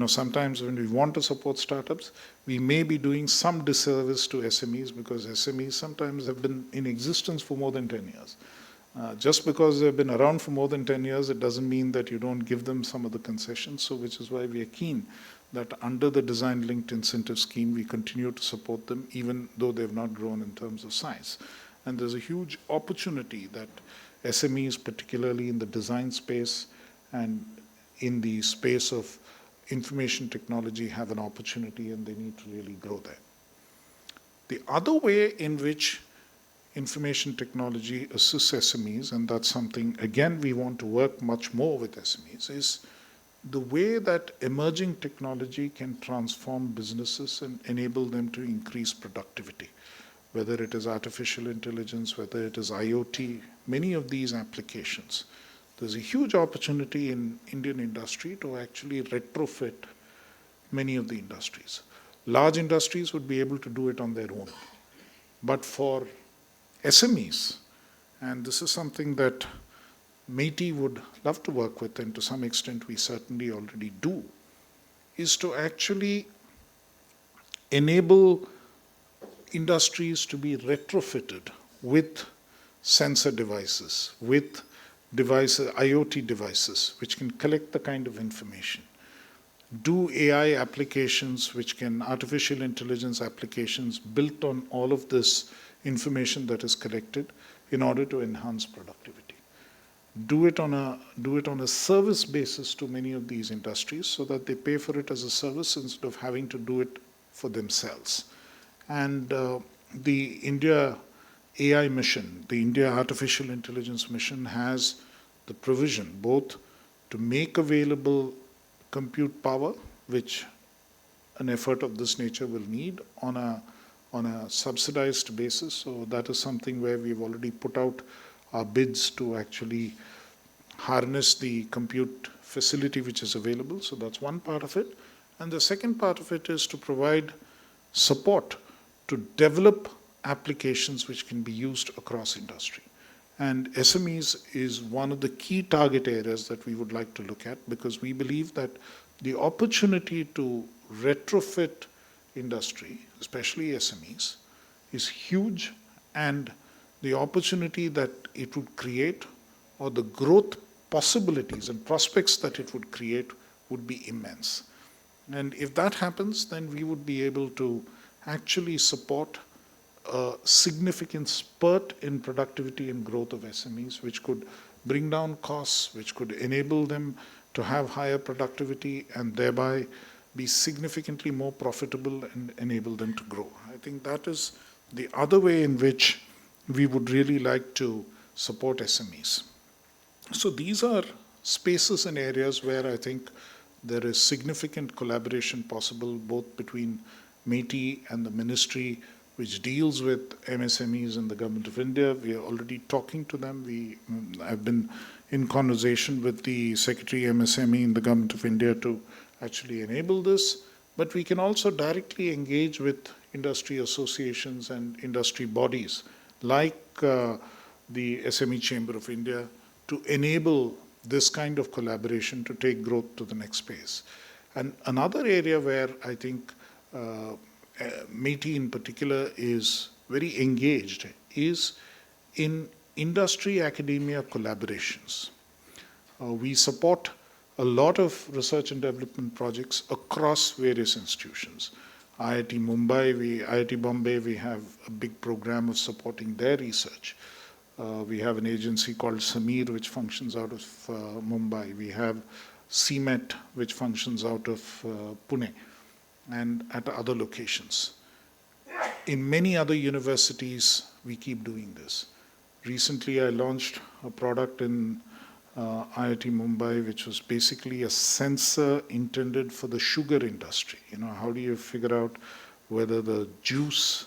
Sometimes when we want to support startups, we may be doing some disservice to SMEs, because SMEs sometimes have been in existence for more than 10 years. Just because they've been around for more than 10 years, it doesn't mean that you don't give them some of the concessions. So which is why we are keen that under the Design-Linked Incentive Scheme, we continue to support them, even though they've not grown in terms of size. And there's a huge opportunity that SMEs, particularly in the design space and in the space of information technology, have an opportunity, and they need to really grow there. The other way in which information technology assists SMEs, and that's something, again, we want to work much more with SMEs, is the way that emerging technology can transform businesses and enable them to increase productivity, whether it is artificial intelligence, whether it is IoT, many of these applications. There's a huge opportunity in Indian industry to actually retrofit many of the industries. Large industries would be able to do it on their own. But for SMEs, and this is something that MeitY would love to work with, and to some extent we certainly already do, is to actually enable industries to be retrofitted with sensor devices, with devices, IoT devices, which can collect the kind of information, do AI applications, which can, artificial intelligence applications built on all of this information that is collected in order to enhance productivity. Do it on a service basis to many of these industries so that they pay for it as a service instead of having to do it for themselves. And the India AI mission, the India Artificial Intelligence mission, has the provision both to make available compute power, which an effort of this nature will need on a subsidized basis. So that is something where we've already put out our bids to actually harness the compute facility which is available. So that's one part of it. And the second part of it is to provide support to develop applications which can be used across industry. And SMEs is one of the key target areas that we would like to look at, because we believe that the opportunity to retrofit industry, especially SMEs, is huge, and the opportunity that it would create, or the growth possibilities and prospects that it would create, would be immense. And if that happens, then we would be able to actually support a significant spurt in productivity and growth of SMEs, which could bring down costs, which could enable them to have higher productivity and thereby be significantly more profitable and enable them to grow. I think that is the other way in which we would really like to support SMEs. So these are spaces and areas where I think there is significant collaboration possible, both between MeitY and the ministry which deals with MSMEs in the Government of India. We are already talking to them. I've been in conversation with the Secretary MSME in the Government of India to actually enable this. But we can also directly engage with industry associations and industry bodies like the SME Chamber of India to enable this kind of collaboration to take growth to the next phase. And another area where I think MeitY in particular is very engaged is in industry-academia collaborations. We support a lot of research and development projects across various institutions. IIT Mumbai, IIT Bombay, we have a big program of supporting their research. We have an agency called Sameer, which functions out of Mumbai. We have CMET, which functions out of Pune and at other locations. In many other universities, we keep doing this. Recently, I launched a product in IIT Mumbai, which was basically a sensor intended for the sugar industry. You know, how do you figure out whether the juice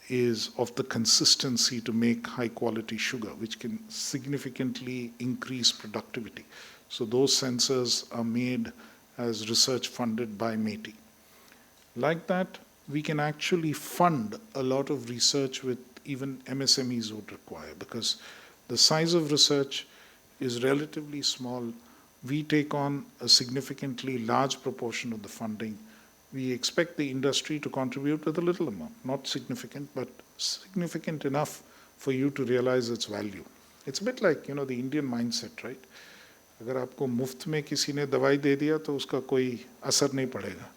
is of the consistency to make high quality sugar, which can significantly increase productivity. So those sensors are made as research funded by MeitY. Like that, we can actually fund a lot of research with even MSMEs would require, because the size of research is relatively small. We take on a significantly large proportion of the funding. We expect the industry to contribute with a little amount, not significant, but significant enough for you to realize its value. It's a bit like, you know, the Indian mindset, right? अगर आपको मुफ्त में किसी ने दवाई दे दिया तो उसका कोई असर नहीं पड़ेगा.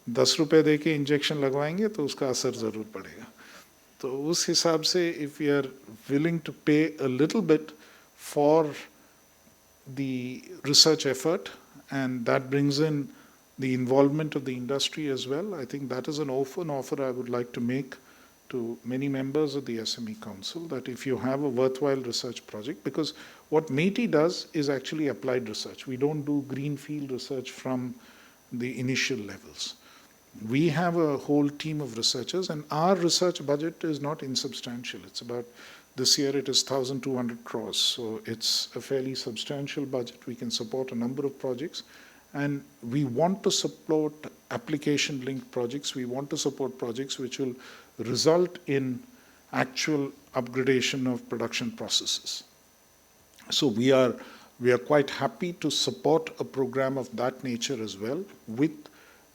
10 रुपए दे के इंजेक्शन लगवाएंगे तो उसका असर जरूर पड़ेगा. तो उस हिसाब से if we are willing to pay a little bit for the research effort, and that brings in the involvement of the industry as well, I think that is an open offer I would like to make to many members of the SME Council that if you have a worthwhile research project, because what METI does is actually applied research. We don't do greenfield research from the initial levels. We have a whole team of researchers, and our research budget is not insubstantial. It's about, this year it is 1,200 crores. So it's a fairly substantial budget. We can support a number of projects. And we want to support application-linked projects. We want to support projects which will result in actual upgradation of production processes. So we are quite happy to support a program of that nature as well with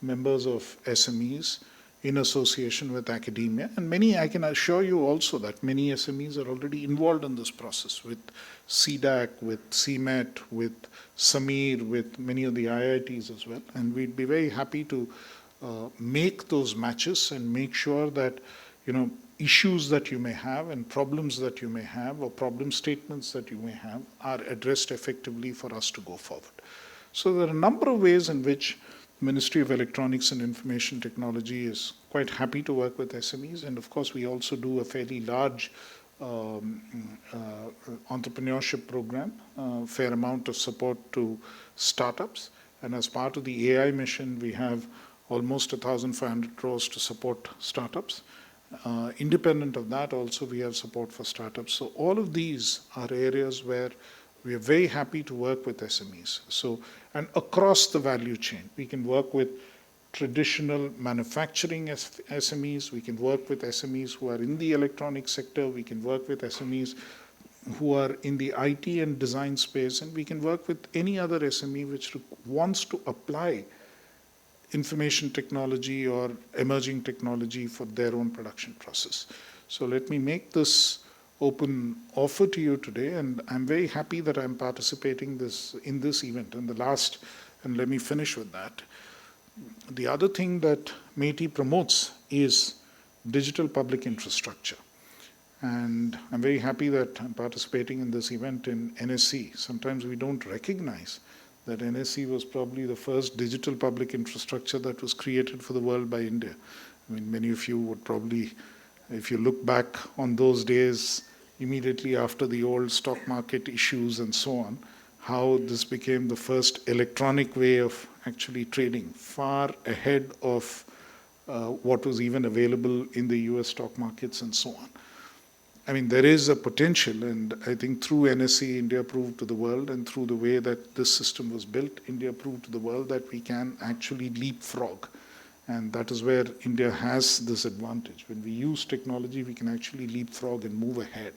members of SMEs in association with academia. And I can assure you also that many SMEs are already involved in this process with CDAC, with CMET, with Samir, with many of the IITs as well. And we'd be very happy to make those matches and make sure that, issues that you may have and problems that you may have or problem statements that you may have are addressed effectively for us to go forward. So there are a number of ways in which Ministry of Electronics and Information Technology is quite happy to work with SMEs, and of course we also do a fairly large entrepreneurship program, fair amount of support to startups, and as part of the AI mission we have almost 1,500 crores to support startups. Independent of that also we have support for startups. So all of these are areas where we are very happy to work with SMEs. So, and across the value chain, we can work with traditional manufacturing SMEs, we can work with SMEs who are in the electronic sector, we can work with SMEs who are in the IT and design space, and we can work with any other SME which wants to apply information technology or emerging technology for their own production process. So let me make this open offer to you today, and I'm very happy that I'm participating in this event. And let me finish with that. The other thing that METI promotes is digital public infrastructure. And I'm very happy that I'm participating in this event in NSE. Sometimes we don't recognize that NSE was probably the first digital public infrastructure that was created for the world by India. I mean, many of you would probably, if you look back on those days, immediately after the old stock market issues and so on, how this became the first electronic way of actually trading, far ahead of what was even available in the US stock markets and so on. I mean, there is a potential, and I think through NSE, India proved to the world, and through the way that this system was built, India proved to the world that we can actually leapfrog. And that is where India has this advantage. When we use technology, we can actually leapfrog and move ahead.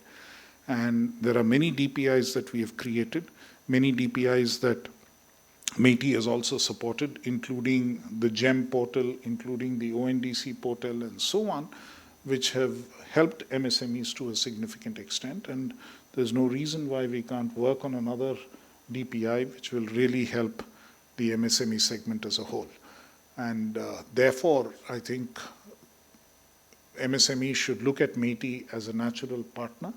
And there are many DPIs that we have created, many DPIs that METI has also supported, including the GEM portal, including the ONDC portal, and so on, which have helped MSMEs to a significant extent. And there's no reason why we can't work on another DPI, which will really help the MSME segment as a whole. And therefore, I think MSME should look at METI as a natural partner,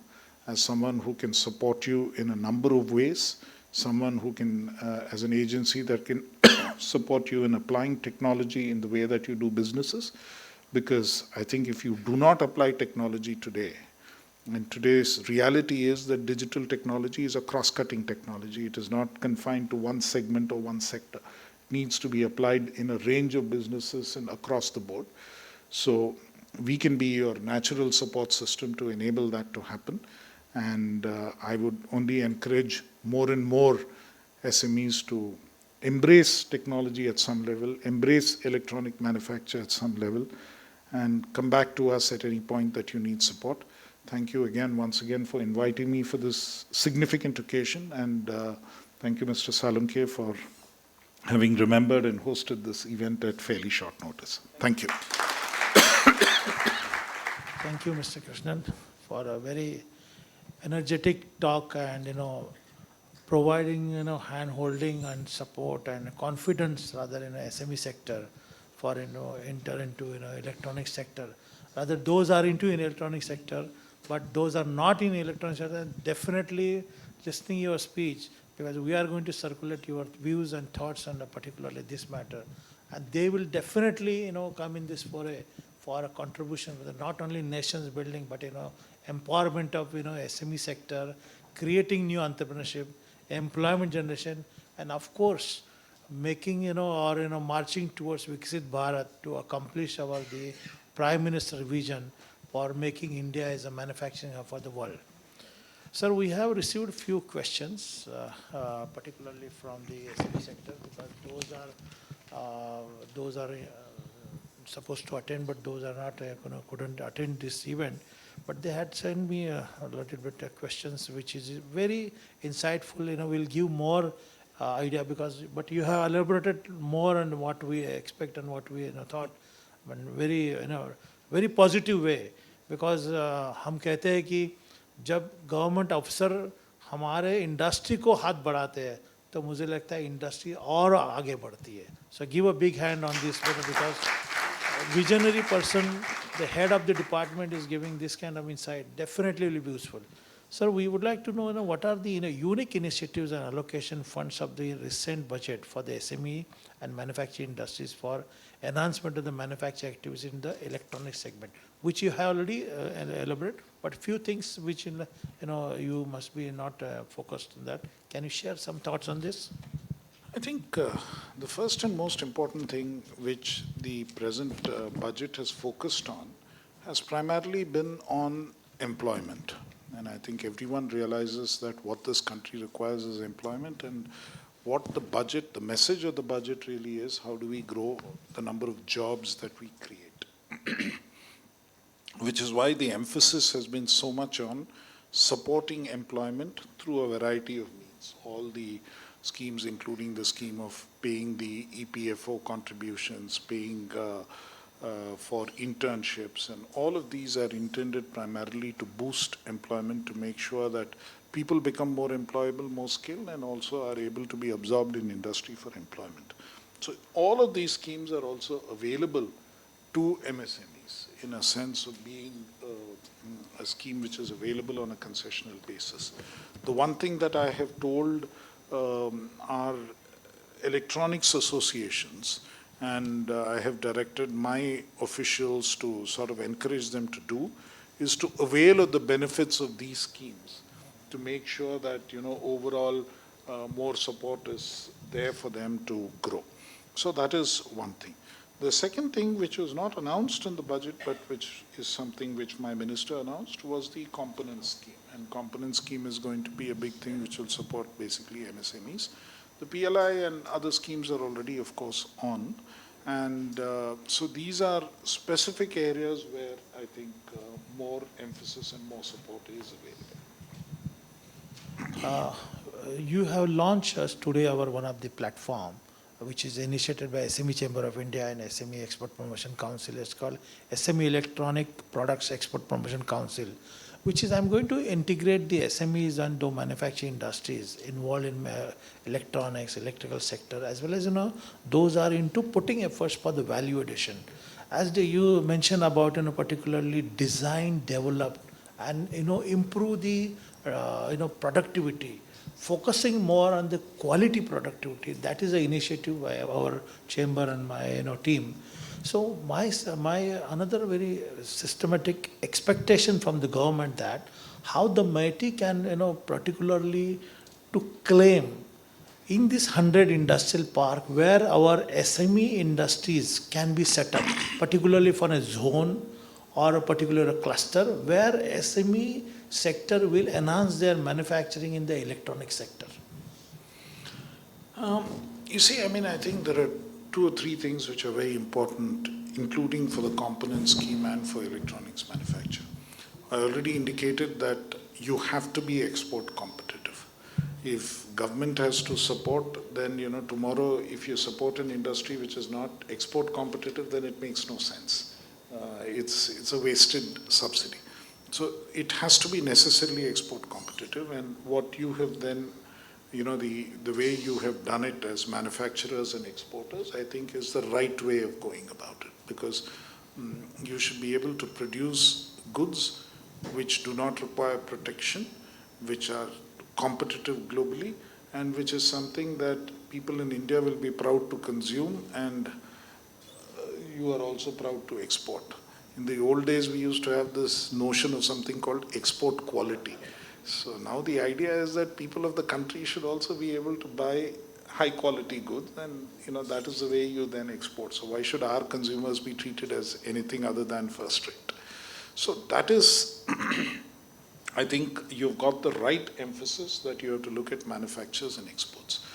as someone who can support you in a number of ways, someone who can, as an agency that can support you in applying technology in the way that you do businesses. Because I think if you do not apply technology today, and today's reality is that digital technology is a cross-cutting technology. It is not confined to one segment or one sector. It needs to be applied in a range of businesses and across the board. So we can be your natural support system to enable that to happen. And I would only encourage more and more SMEs to embrace technology at some level, embrace electronic manufacture at some level, and come back to us at any point that you need support. Thank you again, once again, for inviting me for this significant occasion, and thank you, Mr. Salunke, for having remembered and hosted this event at fairly short notice. Thank you. Thank you, Mr. Krishnan, for a very energetic talk and, providing, hand-holding and support and confidence rather in the SME sector for, enter into, electronic sector. Rather, those are into in electronic sector, but those are not in electronic sector, definitely listening your speech, because we are going to circulate your views and thoughts on particularly this matter. And they will definitely, come in this foray for a contribution with not only nations building, but empowerment of SME sector, creating new entrepreneurship, employment generation, and of course making marching towards Viksit Bharat to accomplish the Prime Minister's vision for making India as a manufacturing hub for the world. Sir, we have received few questions, particularly from the SME sector, because those are supposed to attend, but those are not, couldn't attend this event. But they had sent me a little bit of questions, which is very insightful. Will give more idea but you have elaborated more on what we expect and what we thought, but very positive way, because हम कहते हैं कि जब government अफसर हमारे industry को हाथ बढ़ाते हैं तो मुझे लगता है इंडस्ट्री और आगे बढ़ती है. So give a big hand on this, because visionary person, the head of the department is giving this kind of insight, definitely will be useful. Sir, we would like to know, what are the unique initiatives and allocation funds of the recent budget for the SME and manufacturing industries for enhancement of the manufacturing activities in the electronic segment, which you have already elaborated, but few things which you must be not focused on that. Can you share some thoughts on this? I think the first and most important thing which the present budget has focused on has primarily been on employment. And I think everyone realizes that what this country requires is employment, and what the budget, the message of the budget really is, how do we grow the number of jobs that we create? Which is why the emphasis has been so much on supporting employment through a variety of means. All the schemes, including the scheme of paying the EPFO contributions, paying for internships, and all of these are intended primarily to boost employment, to make sure that people become more employable, more skilled, and also are able to be absorbed in industry for employment. So all of these schemes are also available to MSMEs in a sense of being a scheme which is available on a concessional basis. The one thing that I have told our electronics associations, and I have directed my officials to sort of encourage them to do, is to avail of the benefits of these schemes, to make sure that overall more support is there for them to grow. So that is one thing. The second thing, which was not announced in the budget, but which is something which my minister announced, was the component scheme. And component scheme is going to be a big thing which will support basically MSMEs. The PLI and other schemes are already, of course, on. And so these are specific areas where I think more emphasis and more support is available. You have launched us today one of the platform, which is initiated by SME Chamber of India and SME Export Promotion Council. It's called SME Electronic Products Export Promotion Council, which is I'm going to integrate the SMEs and the manufacturing industries involved in electronics, electrical sector, as well as those are into putting efforts for the value addition. As you mentioned about particularly design, develop, and improve the productivity, focusing more on the quality productivity. That is an initiative by our chamber and my team. So my another very systematic expectation from the government that how the MeitY can particularly to claim in this 100 industrial park where our SME industries can be set up, particularly for a zone or a particular cluster where SME sector will enhance their manufacturing in the electronic sector. You see, I think there are 2 or 3 things which are very important, including for the component scheme and for electronics manufacture. I already indicated that you have to be export competitive. If government has to support, then tomorrow if you support an industry which is not export competitive, then it makes no sense. It's a wasted subsidy. So it has to be necessarily export competitive, and what you have then, the way you have done it as manufacturers and exporters, I think is the right way of going about it, because you should be able to produce goods which do not require protection, which are competitive globally, and which is something that people in India will be proud to consume, and you are also proud to export. In the old days, we used to have this notion of something called export quality. So now the idea is that people of the country should also be able to buy high quality goods, and that is the way you then export. So why should our consumers be treated as anything other than first rate? So that is, I think you've got the right emphasis that you have to look at manufacturers and exports.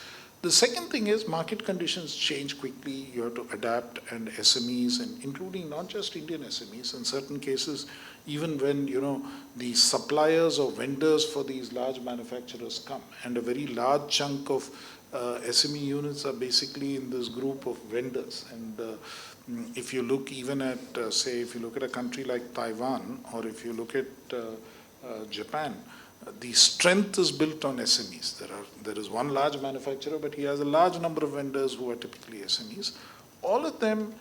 The second thing is market conditions change quickly. You have to adapt, and SMEs, and including not just Indian SMEs, in certain cases, even when the suppliers or vendors for these large manufacturers come, and a very large chunk of SME units are basically in this group of vendors. And if you look even at, say, if you look at a country like Taiwan, or if you look at Japan, the strength is built on SMEs. There is one large manufacturer, but he has a large number of vendors who are typically SMEs. All of them,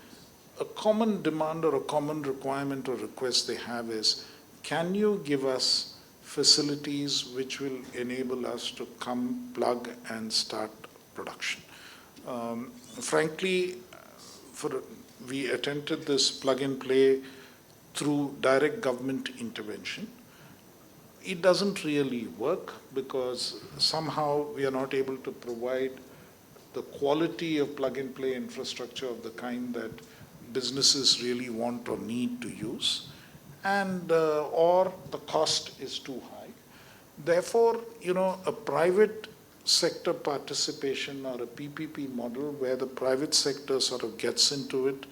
a common demand or a common requirement or request they have is, can you give us facilities which will enable us to come, plug, and start production? Frankly, we attempted this plug and play through direct government intervention. It doesn't really work because somehow we are not able to provide the quality of plug and play infrastructure of the kind that businesses really want or need to use, and or the cost is too high. Therefore, a private sector participation or a PPP model where the private sector sort of gets into it,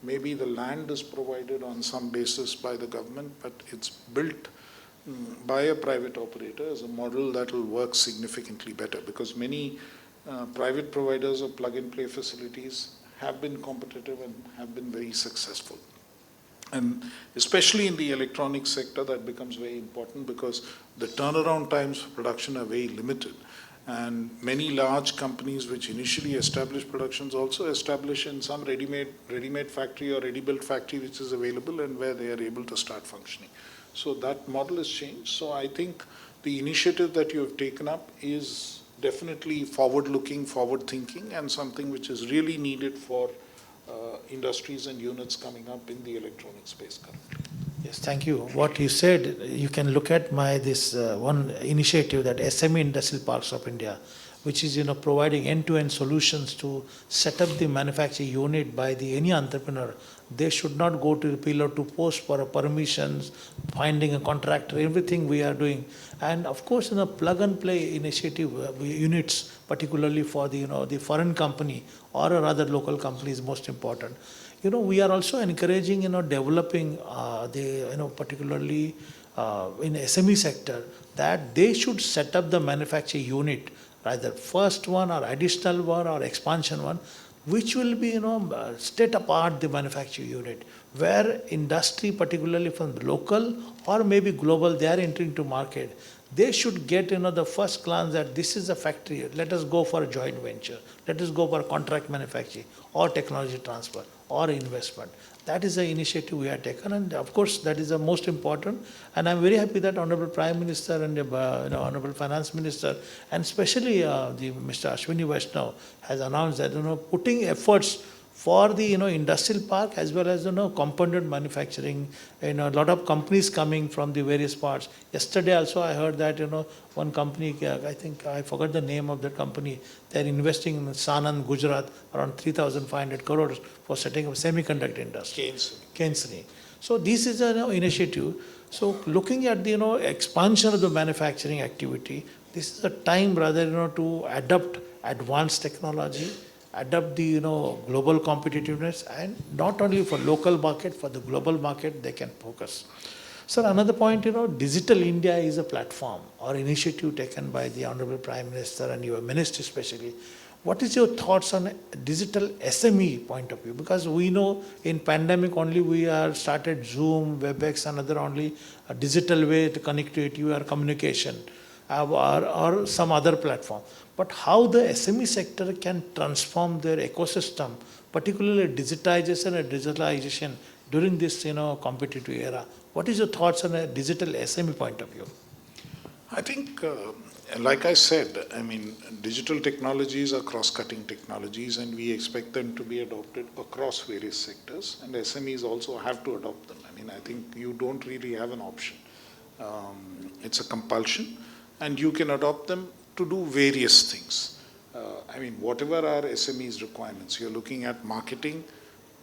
maybe the land is provided on some basis by the government, but it's built by a private operator is a model that will work significantly better, because many private providers of plug-and-play facilities have been competitive and have been very successful. And especially in the electronics sector, that becomes very important because the turnaround times for production are very limited. And many large companies which initially establish productions also establish in some ready-made factory or ready-built factory which is available and where they are able to start functioning. So that model has changed. So I think the initiative that you have taken up is definitely forward-looking, forward-thinking, and something which is really needed for industries and units coming up in the electronic space currently. Yes, thank you. What you said, you can look at this one initiative that SME Industrial Parks of India, which is providing end-to-end solutions to set up the manufacturing unit by any entrepreneur. They should not go to the pillar to post for permissions, finding a contractor, everything we are doing. And of course, plug and play initiative units, particularly for the foreign company or a rather local company, is most important. We are also encouraging developing particularly in SME sector, that they should set up the manufacturing unit, either first one or additional one or expansion one, which will be state apart the manufacturing unit, where industry, particularly from the local or maybe global, they are entering to market. They should get the first glance that this is a factory, let us go for a joint venture, let us go for contract manufacturing or technology transfer or investment. That is the initiative we have taken, and of course that is the most important. And I'm very happy that Honorable Prime Minister and Honorable Finance Minister, and especially Mr. Ashwini Vaishnav has announced that putting efforts for the industrial park as well as component manufacturing. A lot of companies coming from the various parts. Yesterday also I heard that one company, I think I forgot the name of the company, they are investing in Sanand, Gujarat, around 3,500 crores for setting up semiconductor industry. Kensini. So this is an initiative. So looking at the expansion of the manufacturing activity, this is a time rather to adopt advanced technology, adapt the global competitiveness, and not only for local market, for the global market they can focus. So another point, Digital India is a platform or initiative taken by the Honorable Prime Minister and your ministry especially. What is your thoughts on digital SME point of view? Because we know in pandemic only we are started Zoom, WebEx, another only a digital way to connect to it, your communication or some other platform. But how the SME sector can transform their ecosystem, particularly digitization and digitalization during this competitive era. What is your thoughts on a digital SME point of view? I think, like I said, digital technologies are cross-cutting technologies, and we expect them to be adopted across various sectors, and SMEs also have to adopt them. mean, I think you don't really have an option. It's a compulsion, and you can adopt them to do various things. I mean, whatever are SME's requirements, you're looking at marketing,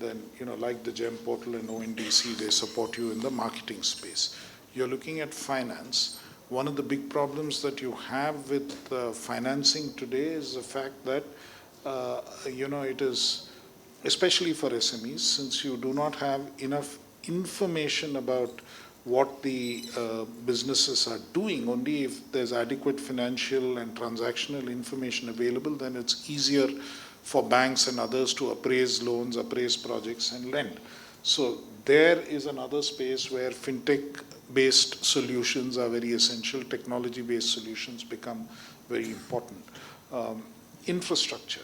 then, like the GEM portal and ONDC, they support you in the marketing space. You're looking at finance. One of the big problems that you have with financing today is the fact that, it is, especially for SMEs, since you do not have enough information about what the businesses are doing. Only if there's adequate financial and transactional information available, then it's easier for banks and others to appraise loans, appraise projects, and lend. So there is another space where fintech-based solutions are very essential. Technology-based solutions become very important. Infrastructure,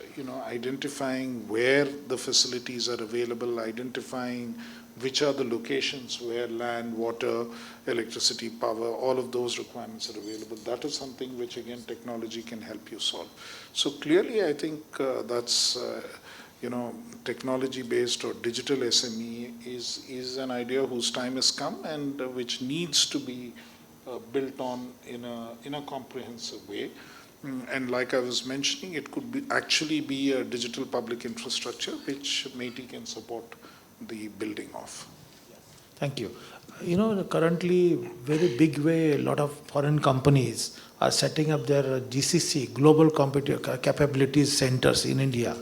identifying where the facilities are available, identifying which are the locations where land, water, electricity, power, all of those requirements are available. That is something which, again, technology can help you solve. So clearly, I think that's, technology-based or digital SME is an idea whose time has come and which needs to be built on in a comprehensive way. And like I was mentioning, it could actually be a digital public infrastructure which MeitY can support the building of. Thank you. Currently, very big way, a lot of foreign companies are setting up their GCC, Global Capabilities Centers in India.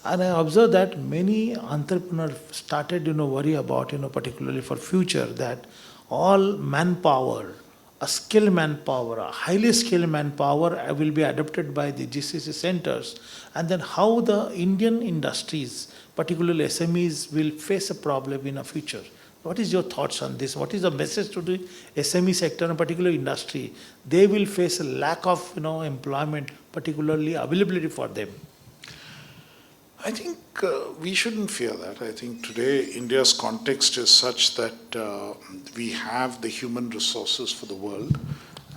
And I observed that many entrepreneurs started, worry about, particularly for future, that all manpower, a skilled manpower, a highly skilled manpower will be adopted by the GCC centers. And then how the Indian industries, particularly SMEs, will face a problem in the future. What is your thoughts on this? What is the message to the SME sector and particular industry? They will face a lack of employment, particularly availability for them. I think we shouldn't fear that. I think today India's context is such that we have the human resources for the world,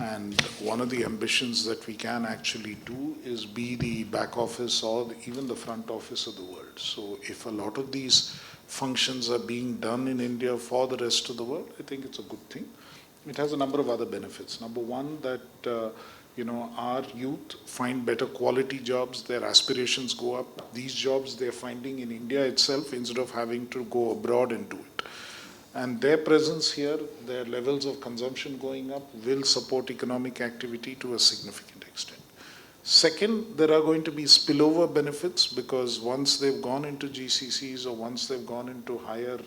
and one of the ambitions that we can actually do is be the back office or even the front office of the world. So if a lot of these functions are being done in India for the rest of the world, I think it's a good thing. It has a number of other benefits. Number one, that our youth find better quality jobs, their aspirations go up. These jobs they're finding in India itself instead of having to go abroad and do it. And their presence here, their levels of consumption going up, will support economic activity to a significant extent. Second, there are going to be spillover benefits, because once they've gone into GCCs or once they've gone into higher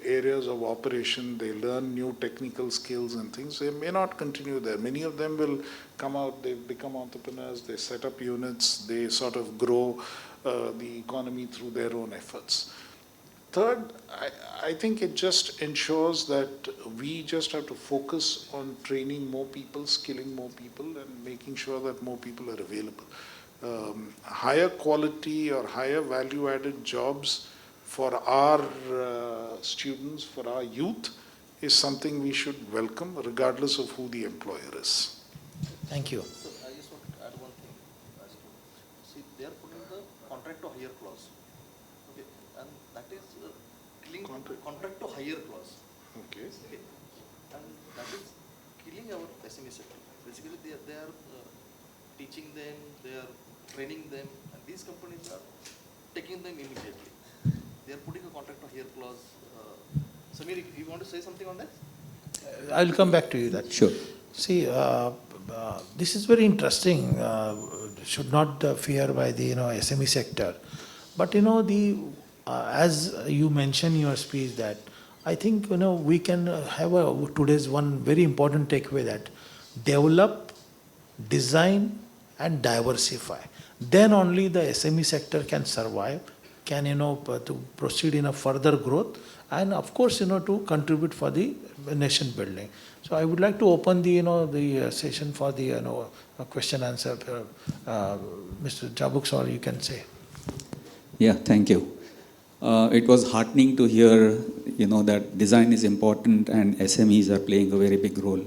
areas of operation, they learn new technical skills and things. They may not continue there. Many of them will come out, they become entrepreneurs, they set up units, they sort of grow the economy through their own efforts. Third, I think it just ensures that we just have to focus on training more people, skilling more people, and making sure that more people are available. Higher quality or higher value-added jobs for our students, for our youth, is something we should welcome, regardless of who the employer is. Thank you. So I just want to add one thing. See, they are putting the contract to hire clause. Okay, and that is killing contract to hire clause. Okay. Okay, and that is killing our SME sector. Basically, they are teaching them, they are training them, and these companies are taking them immediately. They are putting a contract to hire clause. Samir, you want to say something on that? I will come back to you that. Sure. See, this is very interesting. Should not fear by the SME sector, but as you mentioned in your speech, that I think we can have today's one very important takeaway, that develop, design, and diversify. Then only the SME sector can survive, can to proceed in a further growth, and of course to contribute for the nation building. So I would like to open the the session for the question answer. Mr. Jabuk, or you can say. Yeah, thank you. It was heartening to hear that design is important and SMEs are playing a very big role.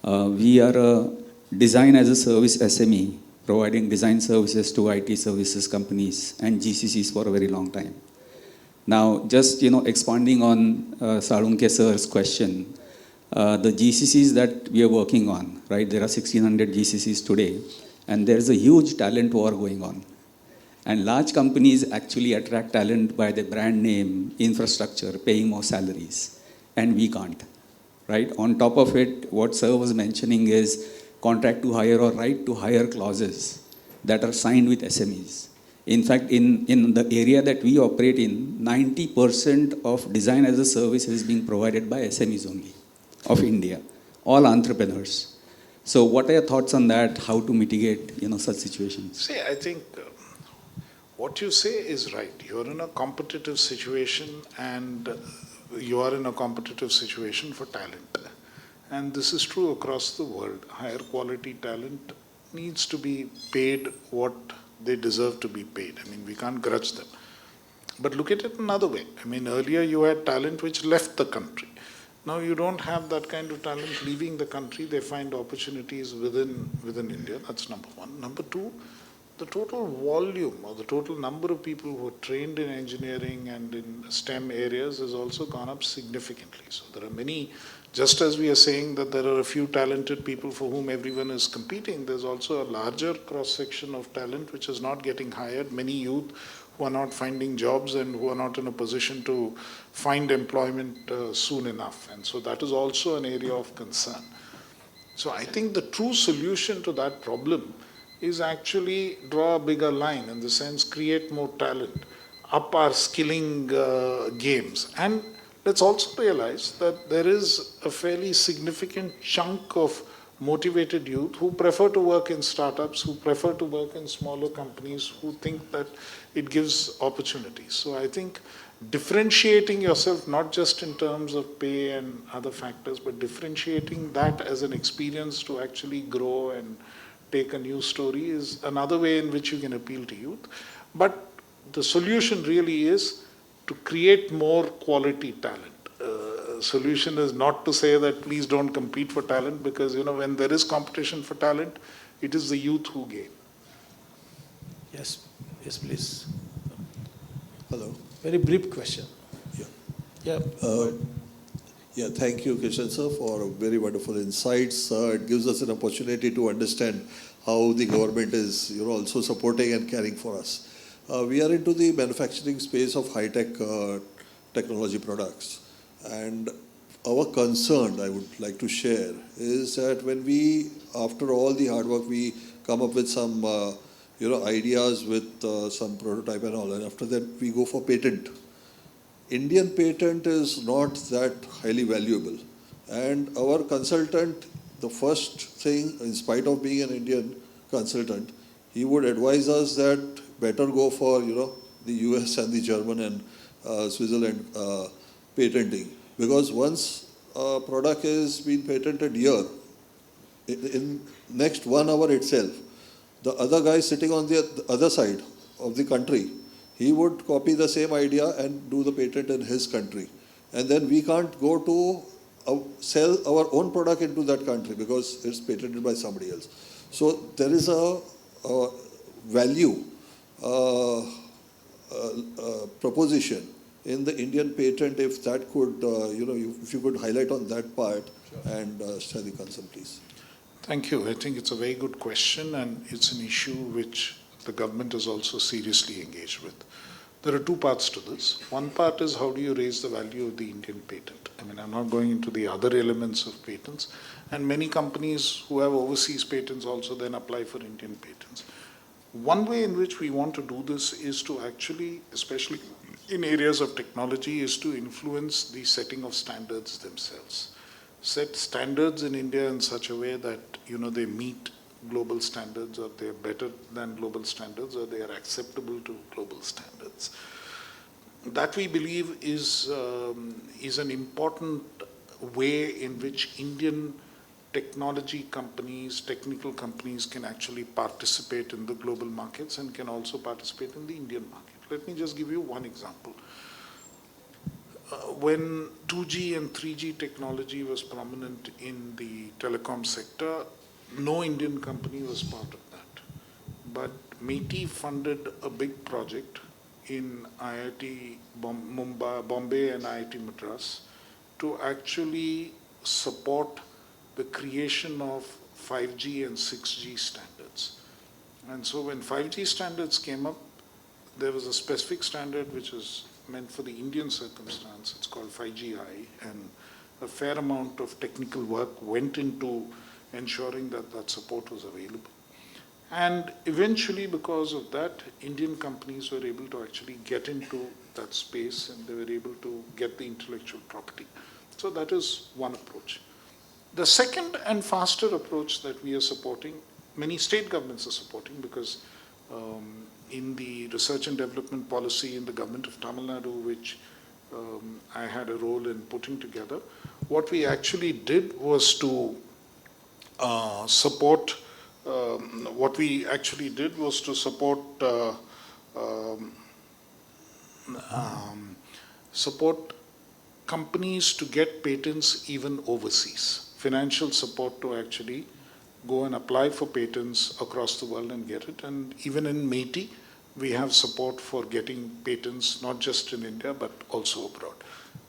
We are a design as a service SME, providing design services to IT services companies and GCCs for a very long time. Now, just expanding on Salunke sir's question, the GCCs that we are working on, right? There are 1,600 GCCs today, and there is a huge talent war going on. And large companies actually attract talent by the brand name, infrastructure, paying more salaries, and we can't, right? On top of it, what sir was mentioning is contract to hire or right to hire clauses that are signed with SMEs. In fact, in the area that we operate in, 90% of design as a service is being provided by SMEs only of India, all entrepreneurs. So what are your thoughts on that, how to mitigate such situations? See, I think what you say is right. You're in a competitive situation and you are in a competitive situation for talent. And this is true across the world. Higher quality talent needs to be paid what they deserve to be paid. I mean, we can't grudge them. But look at it another way. I mean, earlier you had talent which left the country. Now you don't have that kind of talent leaving the country. They find opportunities within India. That's number one. Number two, the total volume or the total number of people who are trained in engineering and in STEM areas has also gone up significantly. So there are many, just as we are saying that there are a few talented people for whom everyone is competing, there's also a larger cross-section of talent which is not getting hired. Many youth who are not finding jobs and who are not in a position to find employment soon enough. And so that is also an area of concern. So I think the true solution to that problem is actually draw a bigger line, in the sense create more talent, up our skilling games. And let's also realize that there is a fairly significant chunk of motivated youth who prefer to work in startups, who prefer to work in smaller companies, who think that it gives opportunities. So I think differentiating yourself, not just in terms of pay and other factors, but differentiating that as an experience to actually grow and take a new story is another way in which you can appeal to youth. But the solution really is to create more quality talent. Solution is not to say that please don't compete for talent, because when there is competition for talent, it is the youth who gain. Yes, yes, please. Hello. Very brief question. Yeah. Yeah. Yeah, thank you, Kishan sir, for very wonderful insights. It gives us an opportunity to understand how the government is, also supporting and caring for us. We are into the manufacturing space of high-tech technology products, and our concern, I would like to share, is that when we, after all the hard work, we come up with some, ideas with some prototype and all, and after that we go for patent. Indian patent is not that highly valuable, and our consultant, the first thing, in spite of being an Indian consultant, he would advise us that better go for the US and the German and Switzerland patenting, because once a product is being patented here, in next 1 hour itself, the other guy sitting on the other side of the country, he would copy the same idea and do the patent in his country. And then we can't go to sell our own product into that country because it's patented by somebody else. So there is a value proposition in the Indian patent, if that could, if you could highlight on that part. Sure. And share the concern, please. Thank you. I think it's a very good question, and it's an issue which the government is also seriously engaged with. There are two parts to this. One part is how do you raise the value of the Indian patent? I mean, I'm not going into the other elements of patents, and many companies who have overseas patents also then apply for Indian patents. One way in which we want to do this is to actually, especially in areas of technology, is to influence the setting of standards themselves. Set standards in India in such a way that, they meet global standards, or they are better than global standards, or they are acceptable to global standards. That, we believe, is an important way in which Indian technology companies, technical companies can actually participate in the global markets and can also participate in the Indian market. Let me just give you one example. When 2G and 3G technology was prominent in the telecom sector, no Indian company was part of that. But MeitY funded a big project in IIT Mumbai, Bombay and IIT Madras to actually support the creation of 5G and 6G standards. And so when 5G standards came up, there was a specific standard which is meant for the Indian circumstance. It's called 5GI, and a fair amount of technical work went into ensuring that that support was available. And eventually, because of that, Indian companies were able to actually get into that space and they were able to get the intellectual property. So that is one approach. The second and faster approach that we are supporting, many state governments are supporting, because in the research and development policy in the government of Tamil Nadu, which I had a role in putting together, what we actually did was to support support companies to get patents even overseas, financial support to actually go and apply for patents across the world and get it. And even in METI, we have support for getting patents, not just in India, but also abroad.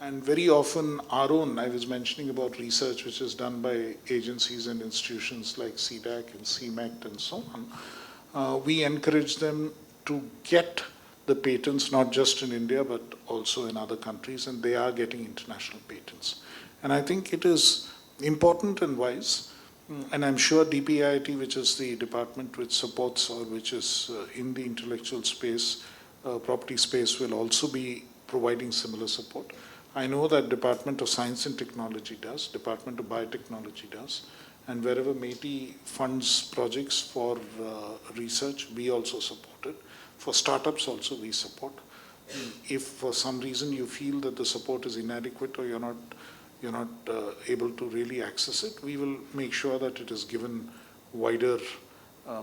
And very often our own, I was mentioning about research which is done by agencies and institutions like CDAC and CMECT and so on, we encourage them to get the patents, not just in India, but also in other countries, and they are getting international patents. And I think it is important and wise, and I'm sure DPIIT, which is the department which supports or which is in the intellectual space, property space, will also be providing similar support. I know that Department of Science and Technology does, Department of Biotechnology does, and wherever METI funds projects for research, we also support it. For startups also we support. If for some reason you feel that the support is inadequate or you're not able to really access it, we will make sure that it is given wider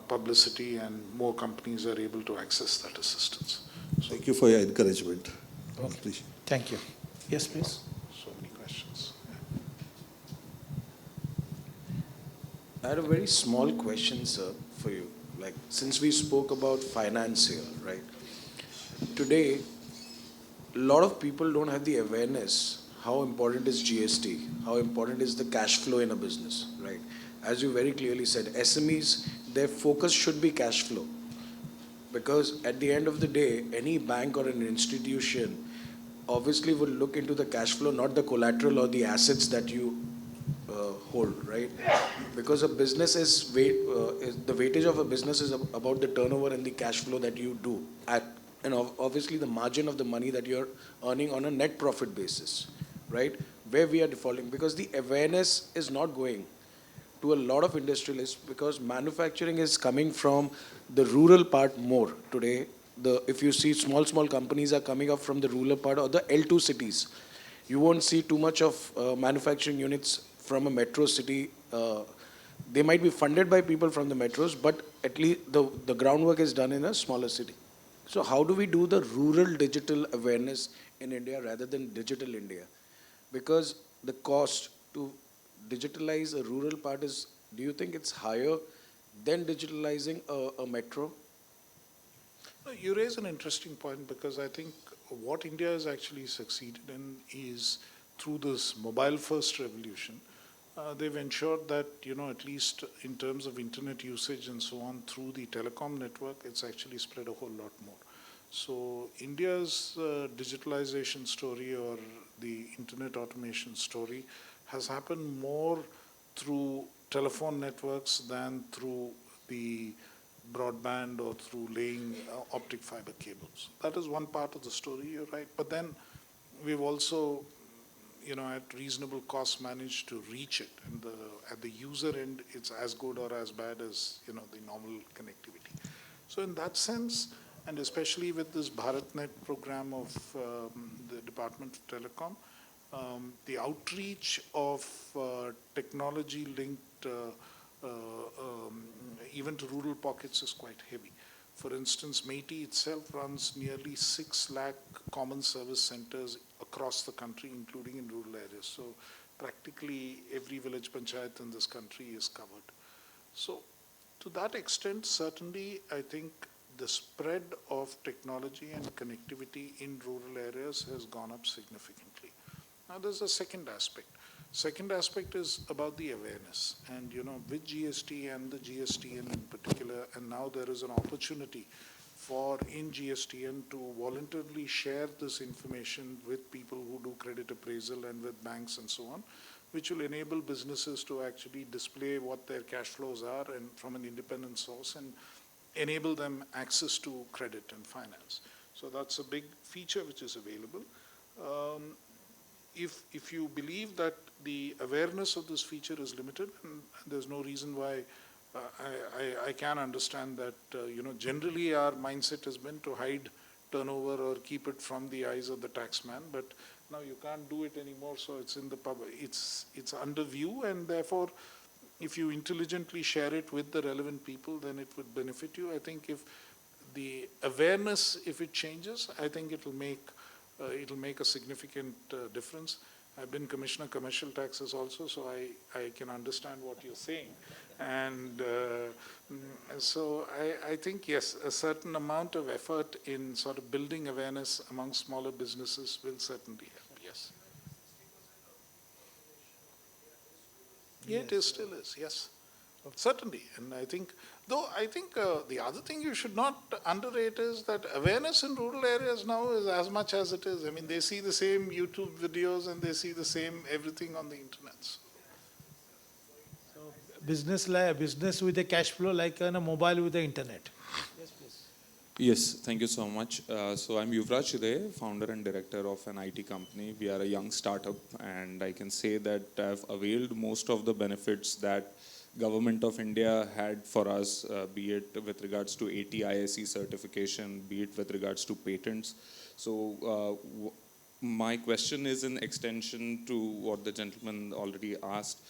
publicity and more companies are able to access that assistance. So, Thank you for your encouragement. Okay. Thank you. Yes, please. so many questions. I had a very small question, sir, for you. Like, since we spoke about finance here, right? Today, a lot of people don't have the awareness how important is GST, how important is the cash flow in a business, right? As you very clearly said, SMEs, their focus should be cash flow. Because at the end of the day, any bank or an institution obviously will look into the cash flow, not the collateral or the assets that you hold, right? Because a business is the weightage of a business is about the turnover and the cash flow that you do and obviously the margin of the money that you're earning on a net profit basis, right? Where we are defaulting because the awareness is not going to a lot of industrialists because manufacturing is coming from the rural part more today. If you see small companies are coming up from the rural part or the L2 cities. You won't see too much of manufacturing units from a metro city. They might be funded by people from the metros, but at least the groundwork is done in a smaller city. So how do we do the rural digital awareness in India rather than digital India? Because the cost to digitalize a rural part is, do you think it's higher than digitalizing a metro? You raise an interesting point because I think what India has actually succeeded in is through this mobile first revolution, they've ensured that, at least in terms of internet usage and so on through the telecom network, it's actually spread a whole lot more. So India's digitalization story or the internet automation story has happened more through telephone networks than through the broadband or through laying optic fiber cables. That is one part of the story, you're right. But then we've also, at reasonable cost managed to reach it. And at the user end, it's as good or as bad as, the normal connectivity. So in that sense, and especially with this BharatNet program of the Department of Telecom, the outreach of technology-linked even to rural pockets is quite heavy. For instance, METI itself runs nearly 6 lakh common service centers across the country, including in rural areas. So practically every village panchayat in this country is covered. So to that extent, certainly, I think the spread of technology and connectivity in rural areas has gone up significantly. Now, there's a second aspect. Second aspect is about the awareness. And, with GST and the GSTN in particular, and now there is an opportunity for in GSTN to voluntarily share this information with people who do credit appraisal and with banks and so on, which will enable businesses to actually display what their cash flows are and from an independent source and enable them access to credit and finance. So that's a big feature which is available. If you believe that the awareness of this feature is limited, and there's no reason why I can understand that, generally our mindset has been to hide turnover or keep it from the eyes of the taxman, but now you can't do it anymore, so it's in the public, it's under view, and therefore, if you intelligently share it with the relevant people, then it would benefit you. I think if the awareness, if it changes, I think it'll make a significant difference. I've been Commissioner Commercial Taxes also, so I can understand what you're saying. And so I think, yes, a certain amount of effort in sort of building awareness among smaller businesses will certainly help, yes. Yeah, it is, still is, yes. Certainly. And I think, the other thing you should not underrate is that awareness in rural areas now is as much as it is. I mean, they see the same YouTube videos and they see the same everything on the internet. So business with a cash flow like a mobile with the internet. Yes, please. Yes, thank you so much. So I'm Yuvraj Chide, founder and director of an IT company. We are a young startup, and I can say that I've availed most of the benefits that Government of India had for us, be it with regards to AT-ISE certification, be it with regards to patents. So my question is in extension to what the gentleman already asked.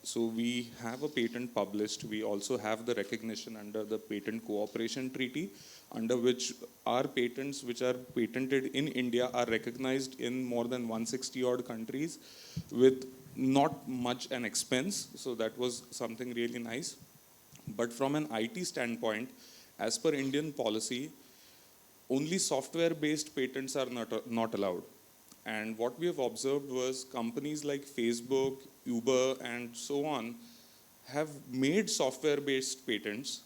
So we have a patent published. We also have the recognition under the Patent Cooperation Treaty, under which our patents which are patented in India are recognized in more than 160 odd countries with not much an expense. So that was something really nice. But from an IT standpoint, as per Indian policy, only software-based patents are not allowed. And what we have observed was companies like Facebook, Uber, and so on have made software-based patents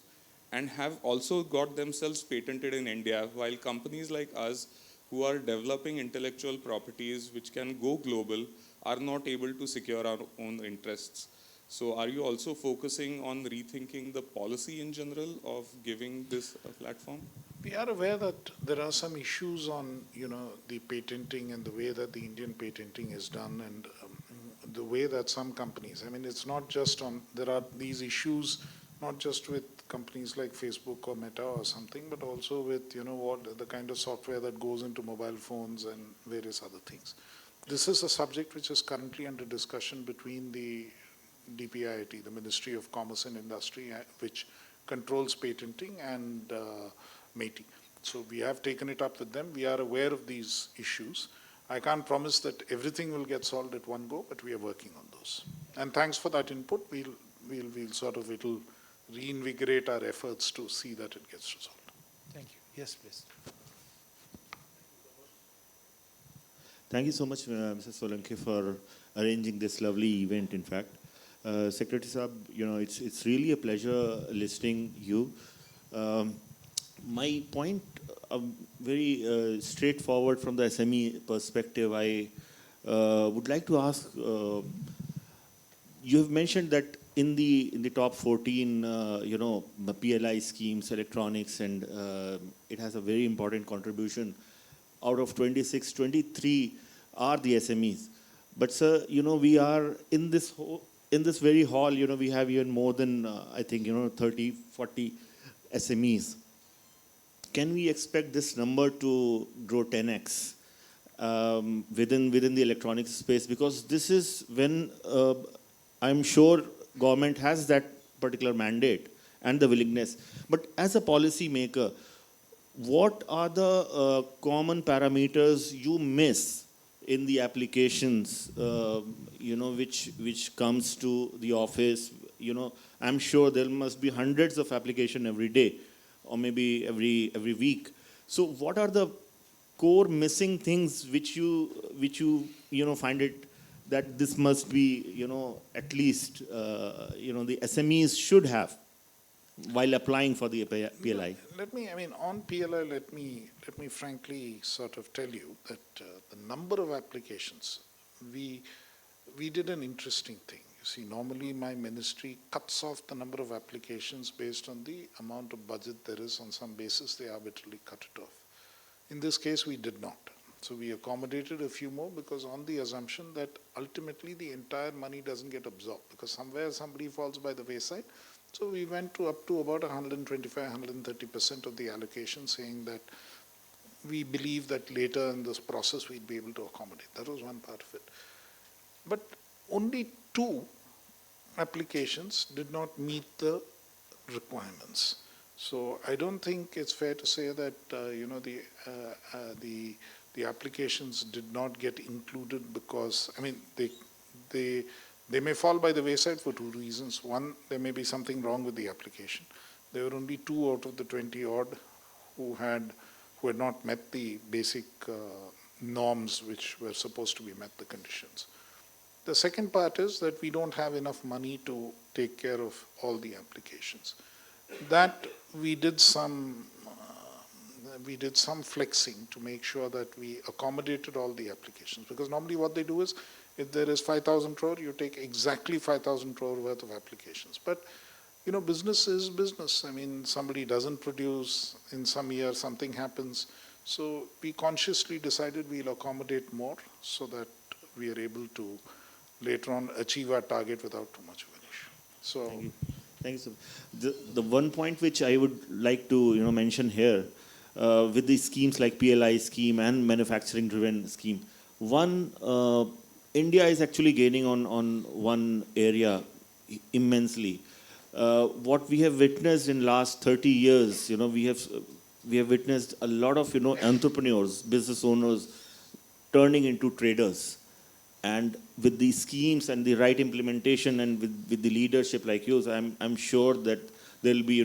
and have also got themselves patented in India, while companies like us who are developing intellectual properties which can go global are not able to secure our own interests. So are you also focusing on rethinking the policy in general of giving this a platform? We are aware that there are some issues on, the patenting and the way that the Indian patenting is done, and the way that some companies, I mean, it's not just on, there are these issues not just with companies like Facebook or Meta or something, but also with, what the kind of software that goes into mobile phones and various other things. This is a subject which is currently under discussion between the DPIIT, the Ministry of Commerce and Industry, which controls patenting, and MeitY. So we have taken it up with them. We are aware of these issues. I can't promise that everything will get solved at one go, but we are working on those. And thanks for that input. It'll reinvigorate our efforts to see that it gets resolved. Thank you. Yes, please. Thank you so much, Mr. Solanki, for arranging this lovely event, in fact. Secretary Saab, it's really a pleasure listening you. My point, very straightforward from the SME perspective, I would like to ask, you have mentioned that in the top 14, the PLI schemes, electronics, and it has a very important contribution. Out of 26, 23 are the SMEs. But sir, we are in this very hall, we have even more than, I think, 30, 40 SMEs. Can we expect this number to grow 10x within the electronics space? Because this is when I'm sure government has that particular mandate and the willingness. But as a policy maker, what are the common parameters you miss in the applications, which comes to the office? I'm sure there must be hundreds of applications every day. or maybe every week. So what are the core missing things which you find it that this must be, at least, the SMEs should have while applying for the PLI? On PLI, let me frankly sort of tell you that the number of applications, we did an interesting thing. You see, normally my ministry cuts off the number of applications based on the amount of budget there is. On some basis, they arbitrarily cut it off. In this case, we did not. So we accommodated a few more because on the assumption that ultimately the entire money doesn't get absorbed because somewhere somebody falls by the wayside. So we went up to about 125, 130% of the allocation, saying that we believe that later in this process we'd be able to accommodate. That was one part of it. But only 2 applications did not meet the requirements. So I don't think it's fair to say that the applications did not get included because they may fall by the wayside for 2 reasons. One, there may be something wrong with the application. There were only 2 out of the 20 odd who had not met the basic norms which were supposed to be met, the conditions. The second part is that we don't have enough money to take care of all the applications. That we did some flexing to make sure that we accommodated all the applications. Because normally what they do is, if there is 5,000 crore, you take exactly 5,000 crore worth of applications. But, business is business. Somebody doesn't produce, in some year something happens. So we consciously decided we'll accommodate more so that we are able to later on achieve our target without too much of an issue. So. Thank you, sir. The one point which I would like to mention here, with the schemes like PLI scheme and manufacturing-driven scheme, one, India is actually gaining on one area immensely. What we have witnessed in last 30 years, we have witnessed a lot of entrepreneurs, business owners turning into traders. And with these schemes and the right implementation and with the leadership like yours, I'm sure that there will be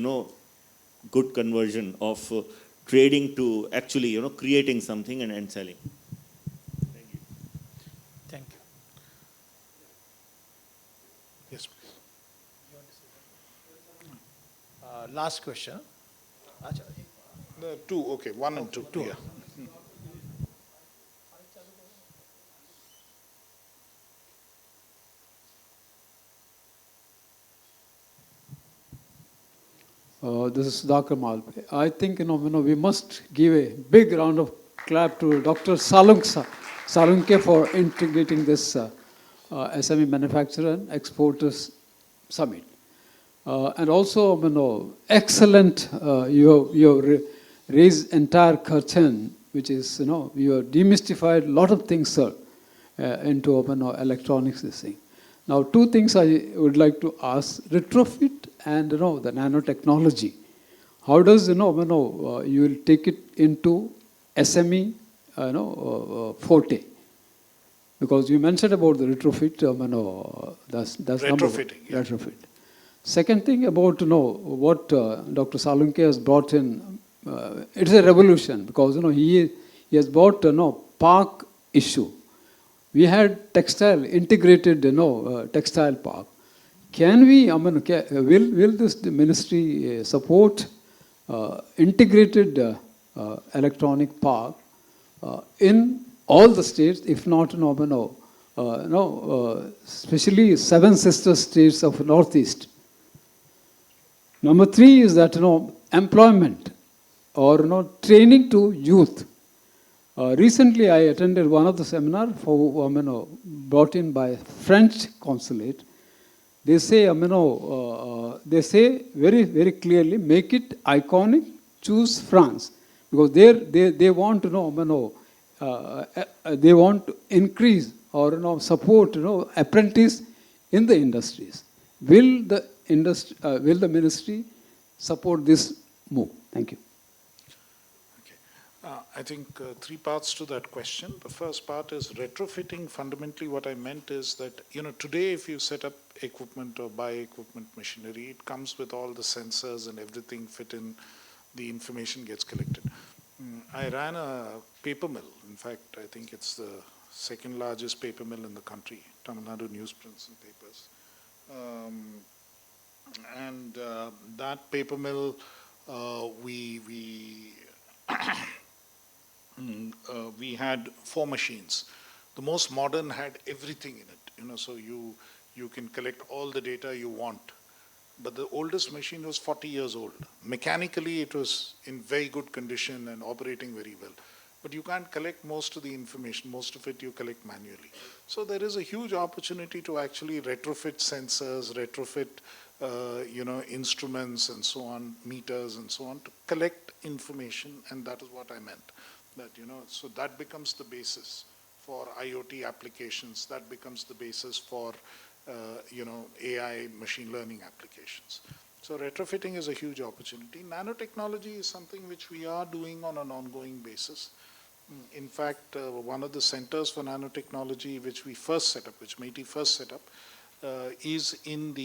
good conversion of trading to actually creating something and selling. Thank you. Thank you. Yes, please. Last question. The 2, okay, 1 and 2. Yeah. This is Dr. Malpe. I think we must give a big round of clap to Dr. Salunke for integrating this SME Manufacturer and Exporters Summit. And also, excellent, you have raised entire curtain, which is, you have demystified a lot of things, sir, into electronics, this thing. Now, 2 things I would like to ask: retrofit and the nanotechnology. How does you will take it into SME forte? Because you mentioned about the retrofit. That's Retrofitting. Yeah. Retrofit. Second thing about what Dr. Salunke has brought in. It's a revolution because he has brought park issue. We had integrated textile park. Can we, will this ministry support integrated electronic park in all the states, if not, especially 7 sister states of Northeast? Number 3 is that, employment or training to youth. Recently, I attended one of the seminar for brought in by French consulate. They say, they say very, very clearly, make it iconic, choose France. Because they want to know, they want to increase or support, apprentice in the industries. Will the ministry support this move? Thank you. I think 3 parts to that question. The first part is retrofitting. Fundamentally, what I meant is that, today if you set up equipment or buy equipment machinery, it comes with all the sensors and everything fit in the information gets collected. I ran a paper mill. In fact, I think it's the second largest paper mill in the country, Tamil Nadu Newsprints and Papers. That paper mill, we had 4 machines. The most modern had everything in it, so you can collect all the data you want. But the oldest machine was 40 years old. Mechanically, it was in very good condition and operating very well. But you can't collect most of the information. Most of it you collect manually. So there is a huge opportunity to actually retrofit sensors, retrofit instruments and so on, meters and so on, to collect information, and that is what I meant. That, so that becomes the basis for IoT applications, that becomes the basis for AI machine learning applications. So retrofitting is a huge opportunity. Nanotechnology is something which we are doing on an ongoing basis. In fact, one of the centers for nanotechnology which we first set up, which MeitY first set up, is in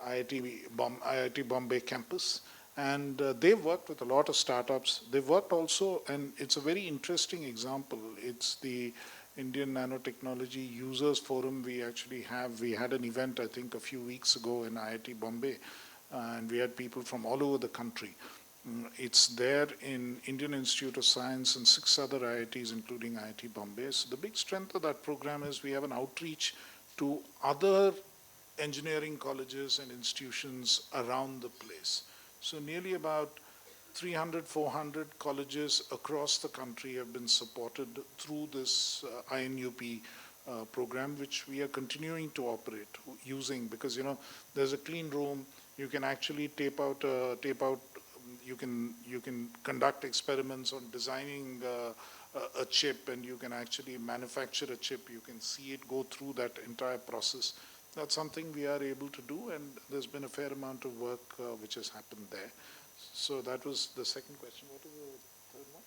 IIT Bombay campus. And they've worked with a lot of startups. They've worked also, and it's a very interesting example. It's the Indian Nanotechnology Users Forum. We had an event, I think, a few weeks ago in IIT Bombay, and we had people from all over the country. It's there in Indian Institute of Science and 6 other IITs, including IIT Bombay. So the big strength of that program is we have an outreach to other engineering colleges and institutions around the place. So nearly about 300, 400 colleges across the country have been supported through this INUP program, which we are continuing to operate using, because there's a clean room. You can actually you can conduct experiments on designing a chip, and you can actually manufacture a chip. You can see it go through that entire process. That's something we are able to do, and there's been a fair amount of work which has happened there. So that was the second question. What was the third one?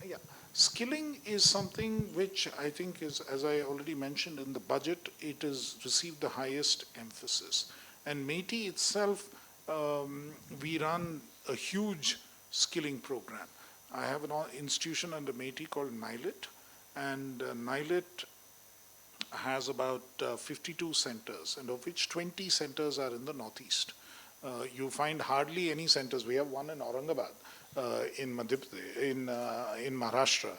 Yeah. Skilling is something which I think is, as I already mentioned in the budget, it has received the highest emphasis. And MeitY itself, we run a huge skilling program. I have an institution under MeitY called NILIT, and NILIT has about 52 centers, and of which 20 centers are in the Northeast. You find hardly any centers. We have one in Aurangabad, in Maharashtra.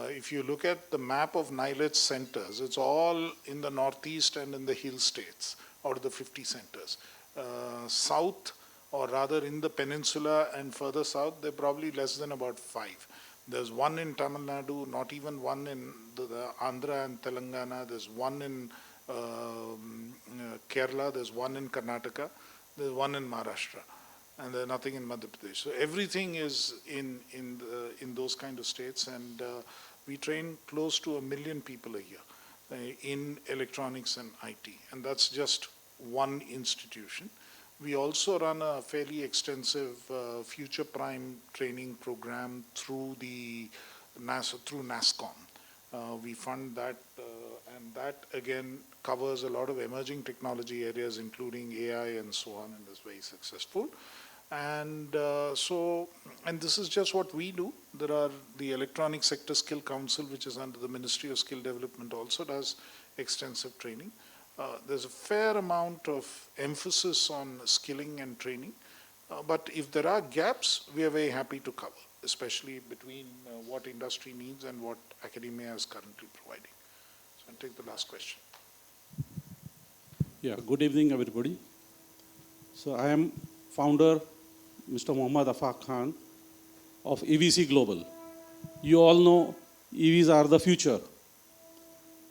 If you look at the map of NILIT centers, it's all in the Northeast and in the hill states out of the 50 centers. South, or rather in the peninsula and further south, they're probably less than about 5. There's one in Tamil Nadu, not even one in the Andhra and Telangana. There's one in Kerala. There's one in Karnataka. There's one in Maharashtra. And there's nothing in Madhya Pradesh. So everything is in those kind of states. And we train close to 1 million people a year in electronics and IT. And that's just one institution. We also run a fairly extensive Future Prime training program through through NASSCOM. We fund that, and that again covers a lot of emerging technology areas, including AI and so on, and is very successful. And and this is just what we do. There are the Electronic Sector Skill Council, which is under the Ministry of Skill Development, also does extensive training. There's a fair amount of emphasis on skilling and training, but if there are gaps, we are very happy to cover, especially between what industry needs and what academia is currently providing. So I'll take the last question. Yeah, good evening, everybody. So I am founder, Mr. Mohammad Afaq Khan, of EVC Global. You all know EVs are the future.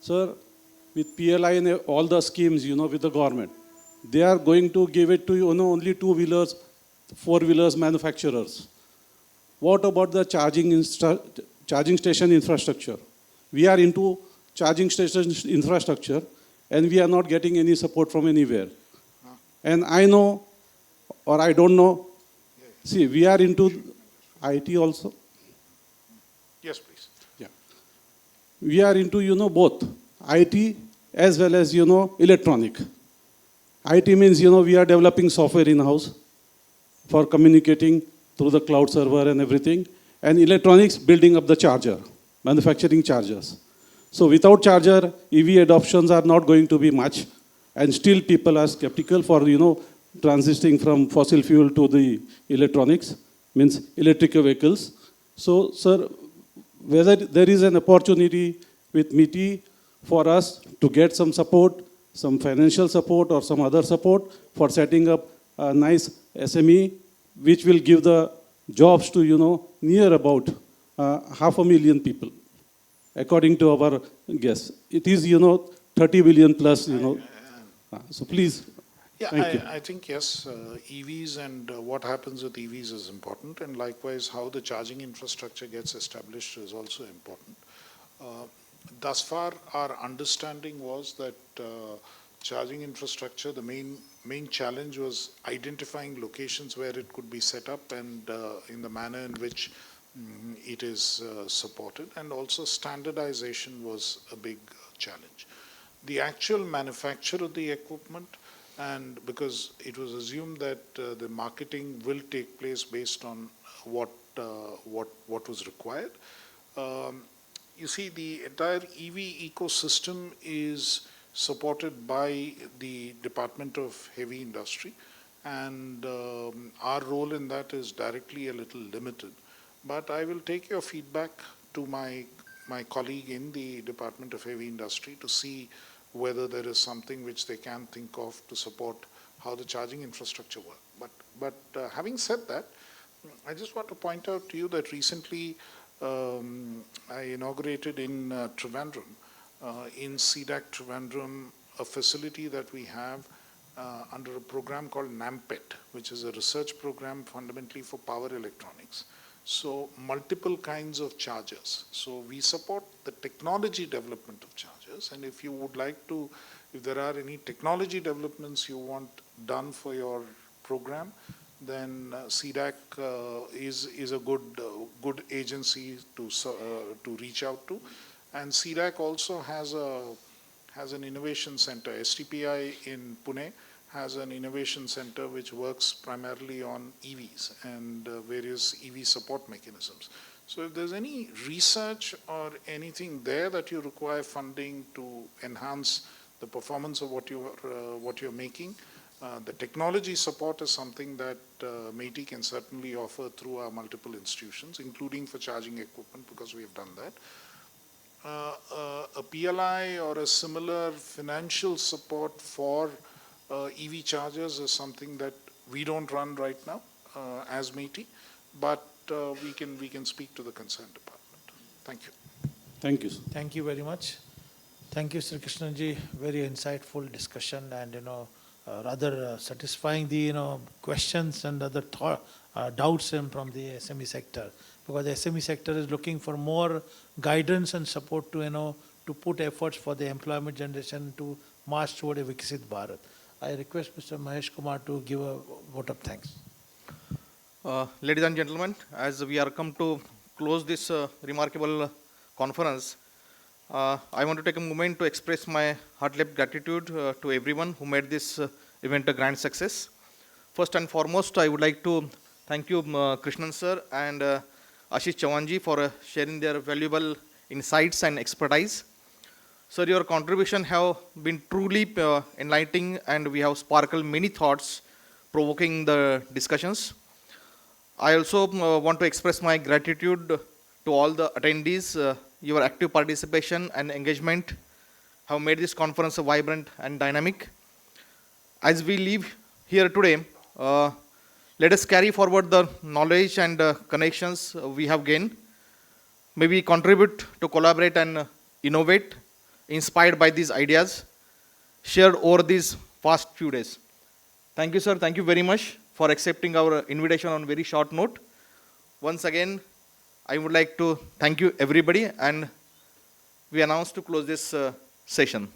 Sir, with PLI and all the schemes, with the government, they are going to give it to, only 2-wheelers, 4-wheelers manufacturers. What about the charging station infrastructure? We are into charging station infrastructure, and we are not getting any support from anywhere. And I know, or I don't know, see, we are into IT also. Yes, please. Yeah. We are into, both IT as well as, electronic. IT means, we are developing software in-house for communicating through the cloud server and everything. And electronics, building up the charger, manufacturing chargers. So without charger, EV adoptions are not going to be much. And still people are skeptical for, transitioning from fossil fuel to the electronics, means electrical vehicles. So, sir, whether there is an opportunity with MITI for us to get some support, some financial support or some other support for setting up a nice SME, which will give the jobs to, near about 500,000 people, according to our guess. It is, 30 billion plus, So please. Yeah, Thank you. I think yes, EVs and what happens with EVs is important, and likewise how the charging infrastructure gets established is also important. Thus far, our understanding was that charging infrastructure, the main challenge was identifying locations where it could be set up and in the manner in which it is supported, and also standardization was a big challenge. The actual manufacture of the equipment, and because it was assumed that the marketing will take place based on what was required. You see, the entire EV ecosystem is supported by the Department of Heavy Industry, and our role in that is directly a little limited. But I will take your feedback to my colleague in the Department of Heavy Industry to see whether there is something which they can think of to support how the charging infrastructure works. But having said that, I just want to point out to you that recently I inaugurated in Trivandrum, in CDAC Trivandrum, a facility that we have under a program called NAMPET, which is a research program fundamentally for power electronics. So multiple kinds of chargers. So we support the technology development of chargers, and if you would like to, if there are any technology developments you want done for your program, then CDAC is a good agency to reach out to. And CDAC also has an innovation center. STPI in Pune has an innovation center which works primarily on EVs and various EV support mechanisms. So if there's any research or anything there that you require funding to enhance the performance of what you're making, the technology support is something that MITI can certainly offer through our multiple institutions, including for charging equipment, because we have done that. A PLI or a similar financial support for EV chargers is something that we don't run right now as MITI, but we can speak to the concerned department. Thank you. Thank you, sir. Thank you very much. Thank you, Sri Krishnanji. Very insightful discussion, and rather satisfying the questions and other doubts from the SME sector, because the SME sector is looking for more guidance and support to to put efforts for the employment generation to march toward a Viksit Bharat. I request Mr. Mahesh Kumar to give a vote of thanks. Ladies and gentlemen, as we are come to close this remarkable conference, I want to take a moment to express my heartfelt gratitude to everyone who made this event a grand success. First and foremost, I would like to thank you, Krishnan sir and Ashish Chavanji, for sharing their valuable insights and expertise. Sir, your contribution have been truly enlightening, and we have sparkled many thoughts provoking the discussions. I also want to express my gratitude to all the attendees. Your active participation and engagement have made this conference vibrant and dynamic. As we leave here today, let us carry forward the knowledge and connections we have gained. May we contribute to collaborate and innovate, inspired by these ideas shared over these past few days. Thank you, sir. Thank you very much for accepting our invitation on very short note. Once again, I would like to thank you everybody, and we announce to close this session.